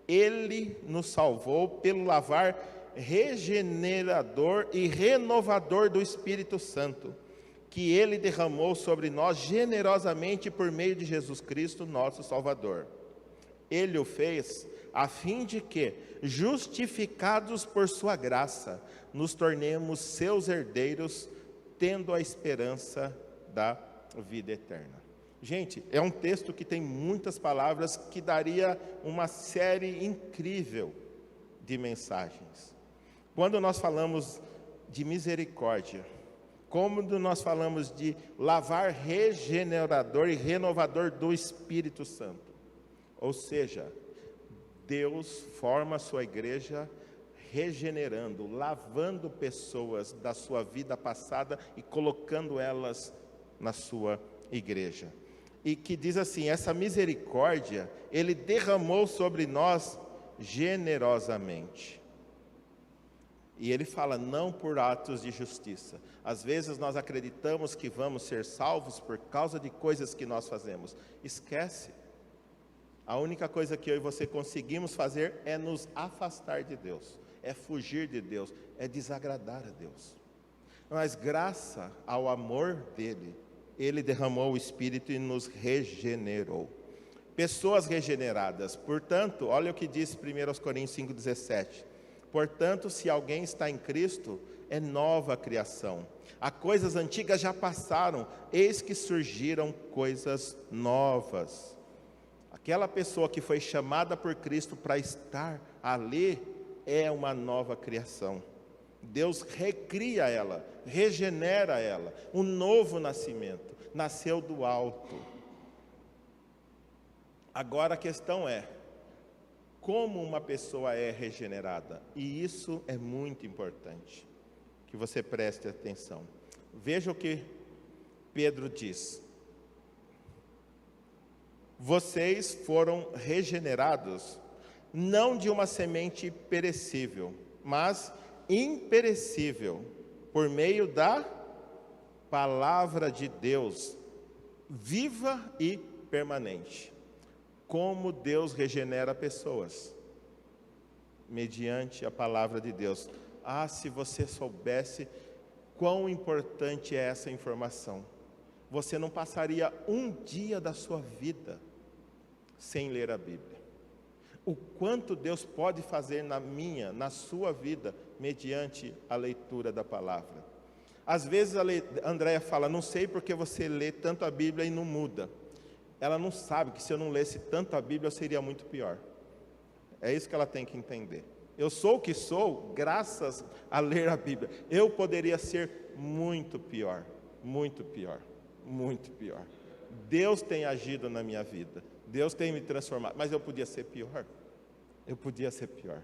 Ele nos salvou pelo lavar regenerador e renovador do Espírito Santo, que Ele derramou sobre nós generosamente por meio de Jesus Cristo, nosso Salvador. Ele o fez a fim de que, justificados por sua graça, nos tornemos seus herdeiros, tendo a esperança da vida eterna. Gente, é um texto que tem muitas palavras, que daria uma série incrível de mensagens. Quando nós falamos de misericórdia, quando nós falamos de lavar regenerador e renovador do Espírito Santo, ou seja, Deus forma a sua igreja regenerando, lavando pessoas da sua vida passada e colocando elas na sua igreja. E que diz assim, essa misericórdia, Ele derramou sobre nós generosamente. E Ele fala, não por atos de justiça. Às vezes nós acreditamos que vamos ser salvos por causa de coisas que nós fazemos. Esquece. A única coisa que eu e você conseguimos fazer é nos afastar de Deus, é fugir de Deus, é desagradar a Deus. Mas graças ao amor dEle, Ele derramou o Espírito e nos regenerou. Pessoas regeneradas. Portanto, olha o que diz 1 Coríntios 5,17. Portanto, se alguém está em Cristo, é nova criação. As coisas antigas já passaram, eis que surgiram coisas novas. Aquela pessoa que foi chamada por Cristo para estar ali é uma nova criação. Deus recria ela, regenera ela, um novo nascimento, nasceu do alto. Agora a questão é, como uma pessoa é regenerada? E isso é muito importante, que você preste atenção. Veja o que Pedro diz. Vocês foram regenerados, não de uma semente perecível, mas imperecível, por meio da palavra de Deus, viva e permanente. Como Deus regenera pessoas? Mediante a palavra de Deus. Ah, se você soubesse quão importante é essa informação. Você não passaria um dia da sua vida sem ler a Bíblia. O quanto Deus pode fazer na sua vida, mediante a leitura da palavra. Às vezes a Andréia fala, não sei porque você lê tanto a Bíblia e não muda. Ela não sabe que se eu não lesse tanto a Bíblia, eu seria muito pior. É isso que ela tem que entender. Eu sou o que sou, graças a ler a Bíblia. Eu poderia ser muito pior, muito pior, muito pior. Deus tem agido na minha vida. Deus tem me transformado, mas eu podia ser pior. Eu podia ser pior.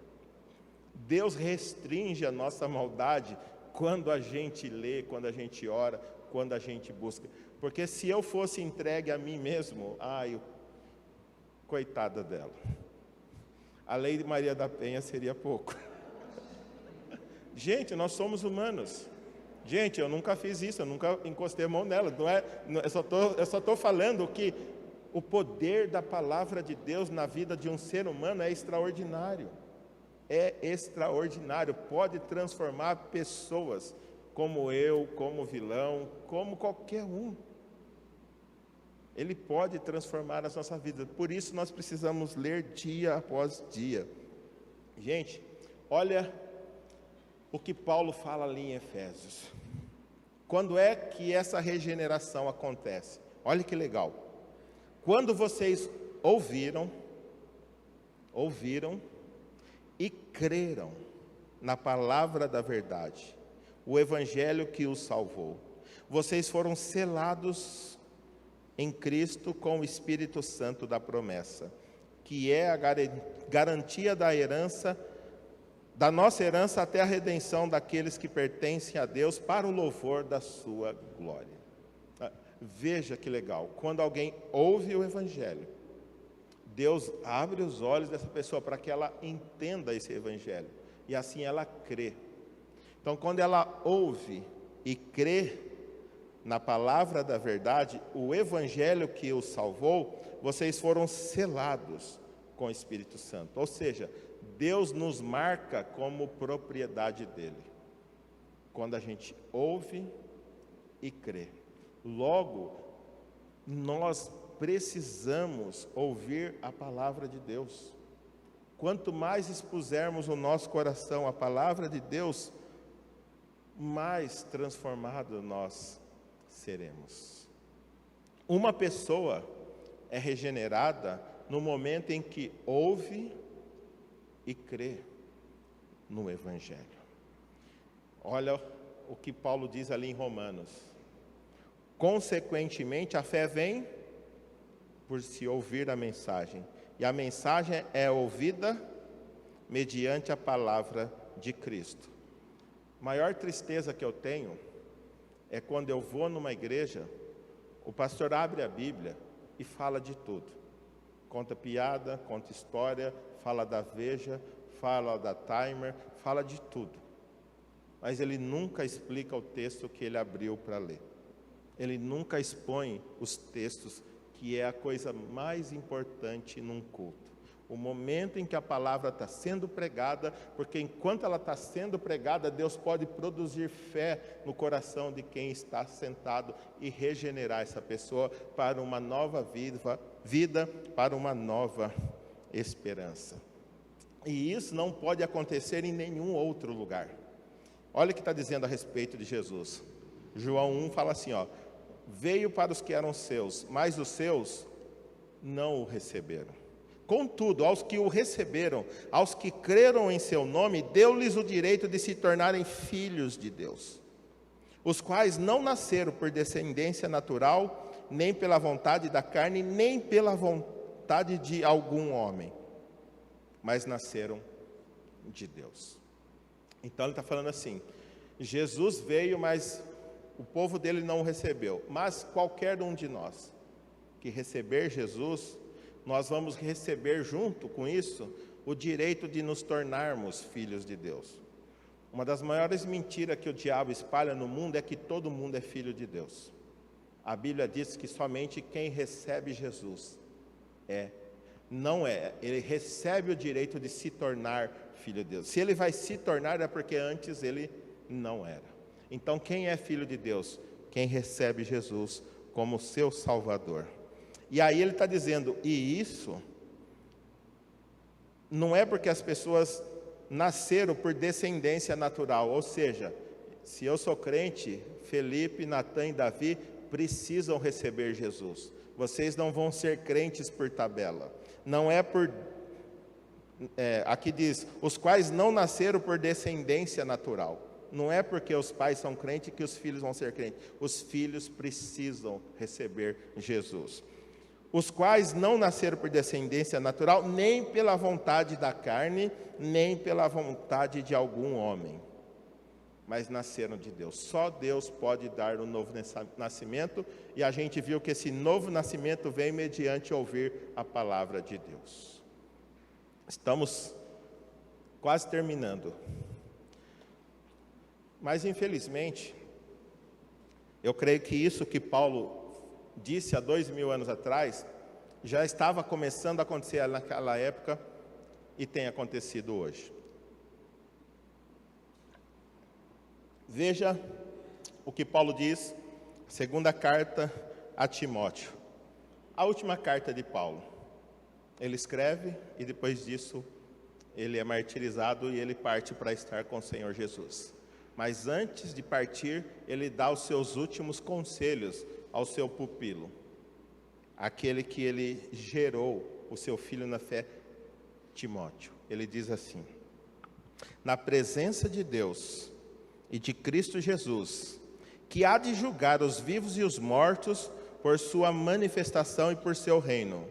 Deus restringe a nossa maldade quando a gente lê, quando a gente ora, quando a gente busca. Porque se eu fosse entregue a mim mesmo, coitada dela. A lei de Maria da Penha seria pouco. Gente, nós somos humanos. Gente, eu nunca fiz isso, eu nunca encostei a mão nela. Eu só estou falando que o poder da palavra de Deus na vida de um ser humano é extraordinário. É extraordinário, pode transformar pessoas como eu, como vilão, como qualquer um. Ele pode transformar as nossas vidas, por isso nós precisamos ler dia após dia. Gente, olha o que Paulo fala ali em Efésios. Quando é que essa regeneração acontece? Olha que legal. Quando vocês ouviram e creram na palavra da verdade, o evangelho que os salvou, vocês foram selados em Cristo com o Espírito Santo da promessa, que é a garantia da herança, da nossa herança até a redenção daqueles que pertencem a Deus para o louvor da sua glória. Veja que legal, quando alguém ouve o evangelho, Deus abre os olhos dessa pessoa para que ela entenda esse evangelho, e assim ela crê. Então, quando ela ouve e crê na palavra da verdade, o evangelho que os salvou, vocês foram selados com o Espírito Santo. Ou seja, Deus nos marca como propriedade dele, quando a gente ouve e crê. Logo, nós precisamos ouvir a palavra de Deus. Quanto mais expusermos o nosso coração à palavra de Deus, mais transformado nós seremos. Uma pessoa é regenerada no momento em que ouve e crê no evangelho. Olha o que Paulo diz ali em Romanos. Consequentemente, a fé vem por se ouvir a mensagem, e a mensagem é ouvida mediante a palavra de Cristo. A maior tristeza que eu tenho é quando eu vou numa igreja, o pastor abre a Bíblia e fala de tudo. Conta piada, conta história, fala da Veja, fala da Timer, fala de tudo. Mas ele nunca explica o texto que ele abriu para ler. Ele nunca expõe os textos, que é a coisa mais importante num culto. O momento em que a palavra está sendo pregada, porque enquanto ela está sendo pregada, Deus pode produzir fé no coração de quem está sentado e regenerar essa pessoa para uma nova vida, para uma nova esperança. E isso não pode acontecer em nenhum outro lugar. Olha o que está dizendo a respeito de Jesus. João 1 fala assim, veio para os que eram seus, mas os seus não o receberam. Contudo, aos que o receberam, aos que creram em seu nome, deu-lhes o direito de se tornarem filhos de Deus, os quais não nasceram por descendência natural, nem pela vontade da carne, nem pela vontade de algum homem, mas nasceram de Deus. Então ele está falando assim, Jesus veio, mas o povo dele não o recebeu. Mas qualquer um de nós que receber Jesus, nós vamos receber junto com isso o direito de nos tornarmos filhos de Deus. Uma das maiores mentiras que o diabo espalha no mundo é que todo mundo é filho de Deus. A Bíblia diz que somente quem recebe Jesus não é. Ele recebe o direito de se tornar filho de Deus. Se ele vai se tornar é porque antes ele não era. Então quem é filho de Deus? Quem recebe Jesus como seu Salvador. E aí ele está dizendo, e isso não é porque as pessoas nasceram por descendência natural, ou seja, se eu sou crente, Felipe, Natan e Davi precisam receber Jesus. Vocês não vão ser crentes por tabela. Não é por... aqui diz, os quais não nasceram por descendência natural. Não é porque os pais são crentes que os filhos vão ser crentes. Os filhos precisam receber Jesus. Os quais não nasceram por descendência natural, nem pela vontade da carne, nem pela vontade de algum homem, mas nasceram de Deus. Só Deus pode dar o novo nascimento, e a gente viu que esse novo nascimento vem mediante ouvir a palavra de Deus. Estamos quase terminando. Mas infelizmente, eu creio que isso que Paulo disse há 2000 anos atrás, já estava começando a acontecer naquela época e tem acontecido hoje. Veja o que Paulo diz, segunda carta a Timóteo. A última carta de Paulo. Ele escreve e depois disso ele é martirizado e ele parte para estar com o Senhor Jesus. Mas antes de partir, ele dá os seus últimos conselhos ao seu pupilo, aquele que ele gerou, o seu filho na fé, Timóteo. Ele diz assim: na presença de Deus e de Cristo Jesus, que há de julgar os vivos e os mortos por sua manifestação e por seu reino,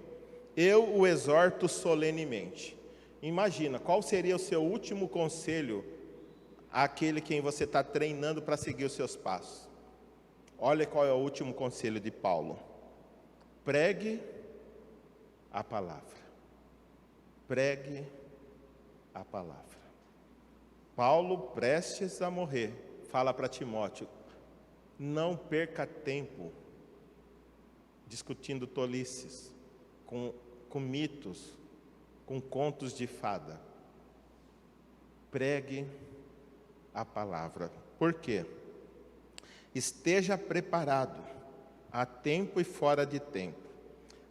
eu o exorto solenemente. Imagina, qual seria o seu último conselho àquele quem você está treinando para seguir os seus passos? Olha qual é o último conselho de Paulo. Pregue a palavra. Pregue a palavra. Paulo, prestes a morrer, fala para Timóteo, não perca tempo discutindo tolices, com mitos, com contos de fada. Pregue a palavra. Por quê? Esteja preparado, a tempo e fora de tempo.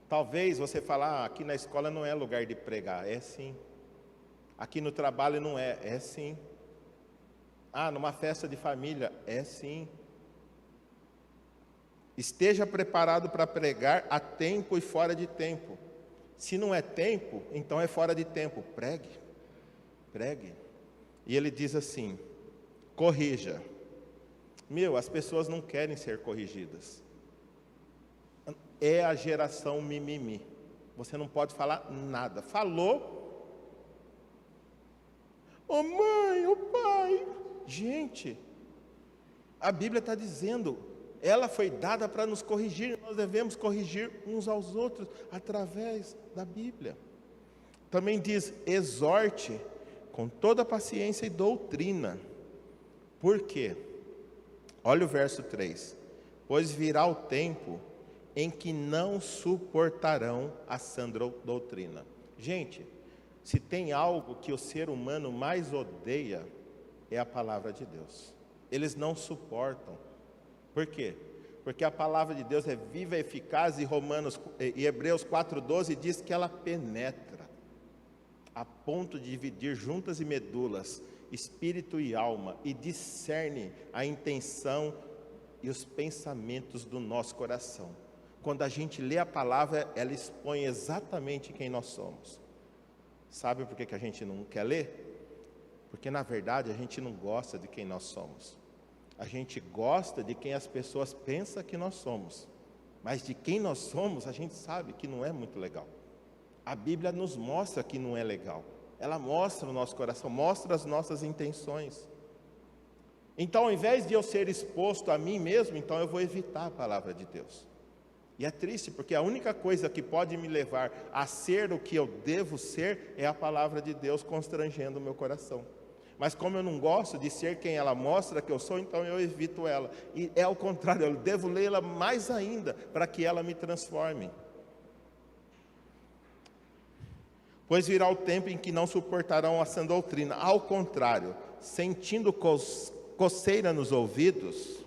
Talvez você fale, aqui na escola não é lugar de pregar. É sim. Aqui no trabalho não é. É sim. Numa festa de família. É sim. Esteja preparado para pregar a tempo e fora de tempo. Se não é tempo, então é fora de tempo. Pregue. Pregue. E ele diz assim, corrija. As pessoas não querem ser corrigidas. É a geração mimimi. Você não pode falar nada. Falou. Mãe, pai. Gente, a Bíblia está dizendo, ela foi dada para nos corrigir. Nós devemos corrigir uns aos outros através da Bíblia. Também diz, exorte com toda paciência e doutrina. Por quê? Olha o verso 3. Pois virá o tempo em que não suportarão a sã doutrina. Gente, se tem algo que o ser humano mais odeia, é a palavra de Deus. Eles não suportam. Por quê? Porque a palavra de Deus é viva e eficaz, e Hebreus 4,12 diz que ela penetra, a ponto de dividir juntas e medulas, espírito e alma, e discerne a intenção e os pensamentos do nosso coração. Quando a gente lê a palavra, ela expõe exatamente quem nós somos. Sabe por que a gente não quer ler? Porque na verdade a gente não gosta de quem nós somos. A gente gosta de quem as pessoas pensam que nós somos. Mas de quem nós somos, a gente sabe que não é muito legal. A Bíblia nos mostra que não é legal. Ela mostra o nosso coração, mostra as nossas intenções. Então, ao invés de eu ser exposto a mim mesmo, então eu vou evitar a palavra de Deus. E é triste, porque a única coisa que pode me levar a ser o que eu devo ser é a palavra de Deus constrangendo o meu coração. Mas como eu não gosto de ser quem ela mostra que eu sou, então eu evito ela. E é ao contrário, eu devo lê-la mais ainda, para que ela me transforme. Pois virá o tempo em que não suportarão a sã doutrina. Ao contrário, sentindo coceira nos ouvidos,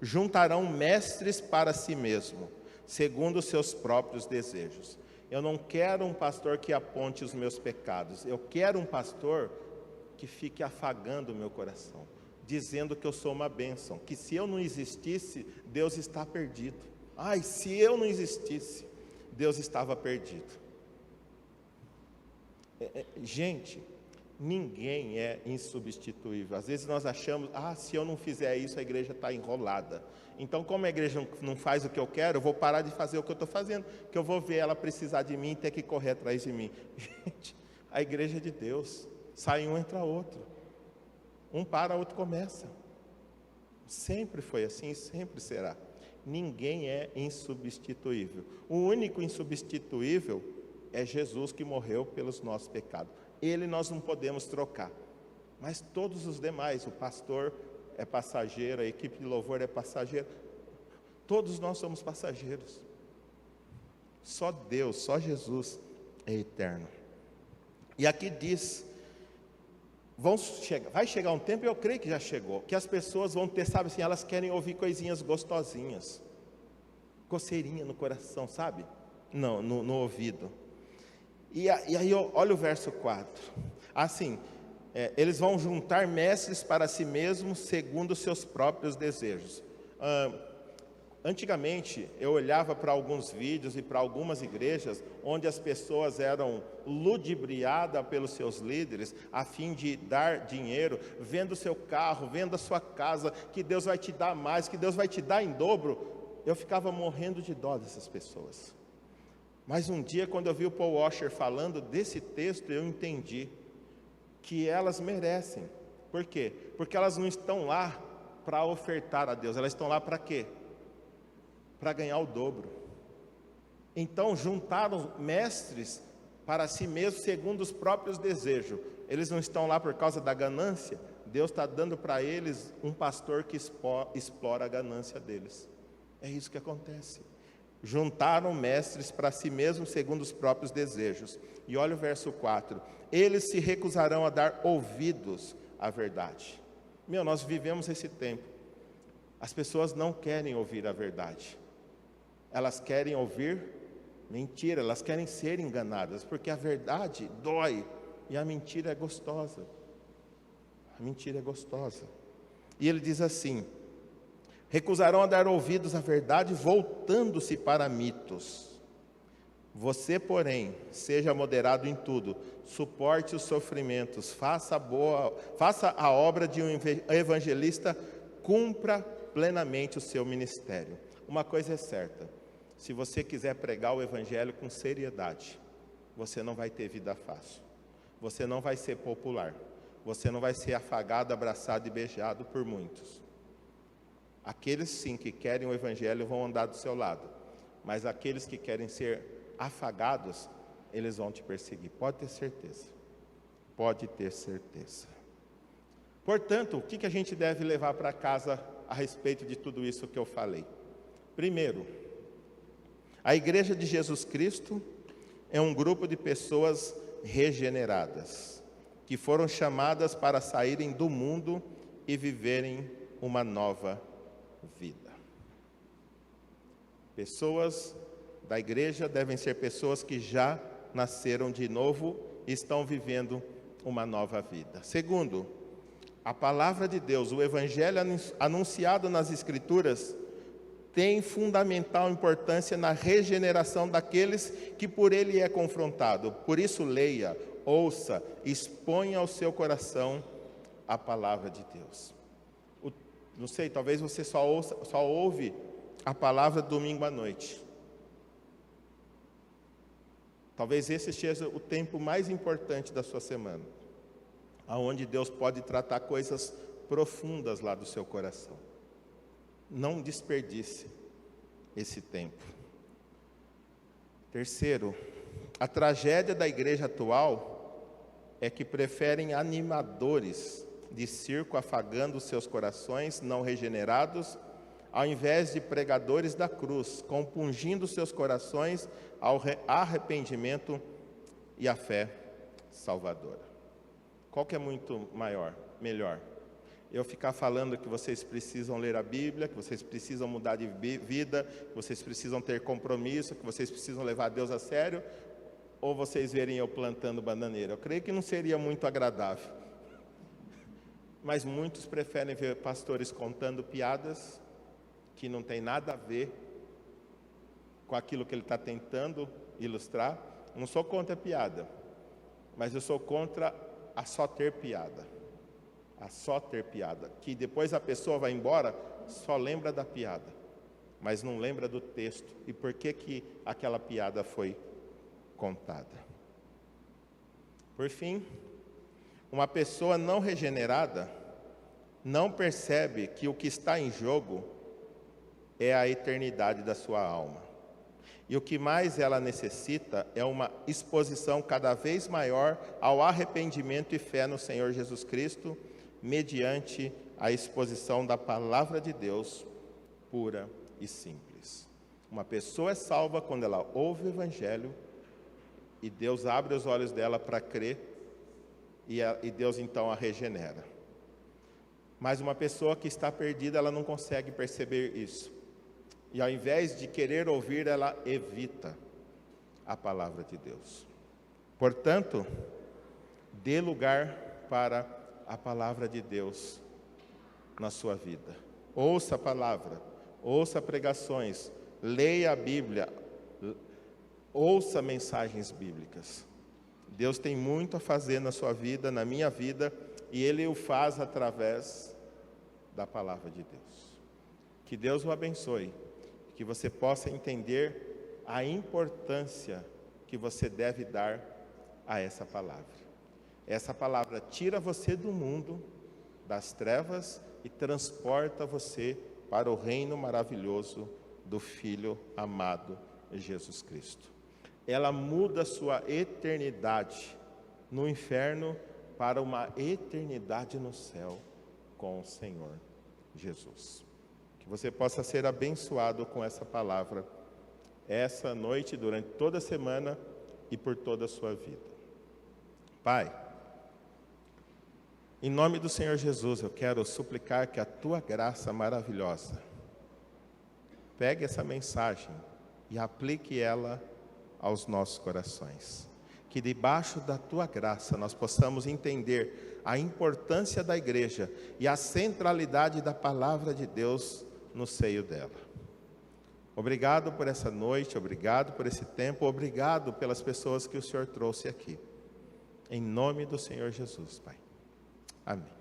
juntarão mestres para si mesmo, segundo os seus próprios desejos. Eu não quero um pastor que aponte os meus pecados. Eu quero um pastor que fique afagando o meu coração, dizendo que eu sou uma bênção, que se eu não existisse, Deus está perdido. Ai, se eu não existisse, Deus estava perdido. Gente, ninguém é insubstituível. Às vezes nós achamos, se eu não fizer isso, a igreja está enrolada. Então, como a igreja não faz o que eu quero, eu vou parar de fazer o que eu estou fazendo, que eu vou ver ela precisar de mim e ter que correr atrás de mim. Gente, a igreja é de Deus. Sai um, entra outro. Um para, outro começa. Sempre foi assim e sempre será. Ninguém é insubstituível. O único insubstituível é Jesus, que morreu pelos nossos pecados. Ele nós não podemos trocar. Mas todos os demais, o pastor é passageiro, a equipe de louvor é passageira. Todos nós somos passageiros. Só Deus, só Jesus é eterno. E aqui diz, vai chegar um tempo, eu creio que já chegou, que as pessoas vão ter, sabe assim, elas querem ouvir coisinhas gostosinhas, coceirinha no coração, sabe? Não, no ouvido. E aí olha o verso 4, assim, eles vão juntar mestres para si mesmos, segundo os seus próprios desejos. Antigamente, eu olhava para alguns vídeos e para algumas igrejas, onde as pessoas eram ludibriadas pelos seus líderes, a fim de dar dinheiro, vendo o seu carro, vendo a sua casa, que Deus vai te dar mais, que Deus vai te dar em dobro. Eu ficava morrendo de dó dessas pessoas. Mas um dia, quando eu vi o Paul Washer falando desse texto, eu entendi que elas merecem. Por quê? Porque elas não estão lá para ofertar a Deus, elas estão lá para quê? Para ganhar o dobro. Então juntaram mestres para si mesmos segundo os próprios desejos. Eles não estão lá por causa da ganância. Deus está dando para eles um pastor que explora a ganância deles. É isso que acontece. Juntaram mestres para si mesmos segundo os próprios desejos. E olha o verso 4. Eles se recusarão a dar ouvidos à verdade. Nós vivemos esse tempo. As pessoas não querem ouvir a verdade. Elas querem ouvir mentira, elas querem ser enganadas, porque a verdade dói e a mentira é gostosa. A mentira é gostosa. E ele diz assim: recusarão a dar ouvidos à verdade, voltando-se para mitos. Você, porém, seja moderado em tudo, suporte os sofrimentos, faça a obra de um evangelista, cumpra plenamente o seu ministério. Uma coisa é certa: se você quiser pregar o evangelho com seriedade, você não vai ter vida fácil, você não vai ser popular, você não vai ser afagado, abraçado e beijado por muitos. Aqueles sim que querem o evangelho vão andar do seu lado, mas aqueles que querem ser afagados, eles vão te perseguir, pode ter certeza, pode ter certeza. Portanto, o que a gente deve levar para casa a respeito de tudo isso que eu falei? Primeiro, a Igreja de Jesus Cristo é um grupo de pessoas regeneradas, que foram chamadas para saírem do mundo e viverem uma nova vida. Pessoas da igreja devem ser pessoas que já nasceram de novo e estão vivendo uma nova vida. Segundo, a palavra de Deus, o evangelho anunciado nas Escrituras, tem fundamental importância na regeneração daqueles que por ele é confrontado. Por isso, leia, ouça, exponha ao seu coração a palavra de Deus. Não sei, talvez você só ouve a palavra domingo à noite. Talvez esse seja o tempo mais importante da sua semana, aonde Deus pode tratar coisas profundas lá do seu coração. Não desperdice esse tempo. Terceiro, a tragédia da igreja atual é que preferem animadores de circo afagando seus corações não regenerados, ao invés de pregadores da cruz, compungindo seus corações ao arrependimento e à fé salvadora. Qual que é muito melhor? Eu ficar falando que vocês precisam ler a Bíblia, que vocês precisam mudar de vida, que vocês precisam ter compromisso, que vocês precisam levar Deus a sério, ou vocês verem eu plantando bananeira? Eu creio que não seria muito agradável. Mas muitos preferem ver pastores contando piadas que não tem nada a ver com aquilo que ele está tentando ilustrar. Eu não sou contra a piada, mas eu sou contra a só ter piada. A só ter piada, que depois a pessoa vai embora, só lembra da piada, mas não lembra do texto e por que aquela piada foi contada. Por fim, uma pessoa não regenerada não percebe que o que está em jogo é a eternidade da sua alma. E o que mais ela necessita é uma exposição cada vez maior ao arrependimento e fé no Senhor Jesus Cristo, mediante a exposição da palavra de Deus pura e simples. Uma pessoa é salva quando ela ouve o Evangelho e Deus abre os olhos dela para crer e Deus então a regenera. Mas uma pessoa que está perdida, ela não consegue perceber isso. E ao invés de querer ouvir, ela evita a palavra de Deus. Portanto, dê lugar para a palavra de Deus na sua vida. Ouça a palavra, ouça pregações, leia a Bíblia, ouça mensagens bíblicas. Deus tem muito a fazer na sua vida, na minha vida, e Ele o faz através da palavra de Deus. Que Deus o abençoe, que você possa entender a importância que você deve dar a essa palavra. Essa palavra tira você do mundo, das trevas, e transporta você para o reino maravilhoso do Filho amado Jesus Cristo. Ela muda a sua eternidade no inferno para uma eternidade no céu com o Senhor Jesus. Que você possa ser abençoado com essa palavra, essa noite, durante toda a semana e por toda a sua vida. Pai, em nome do Senhor Jesus, eu quero suplicar que a Tua graça maravilhosa pegue essa mensagem e aplique ela aos nossos corações. Que debaixo da Tua graça nós possamos entender a importância da igreja e a centralidade da palavra de Deus no seio dela. Obrigado por essa noite, obrigado por esse tempo, obrigado pelas pessoas que o Senhor trouxe aqui. Em nome do Senhor Jesus, Pai. Amém.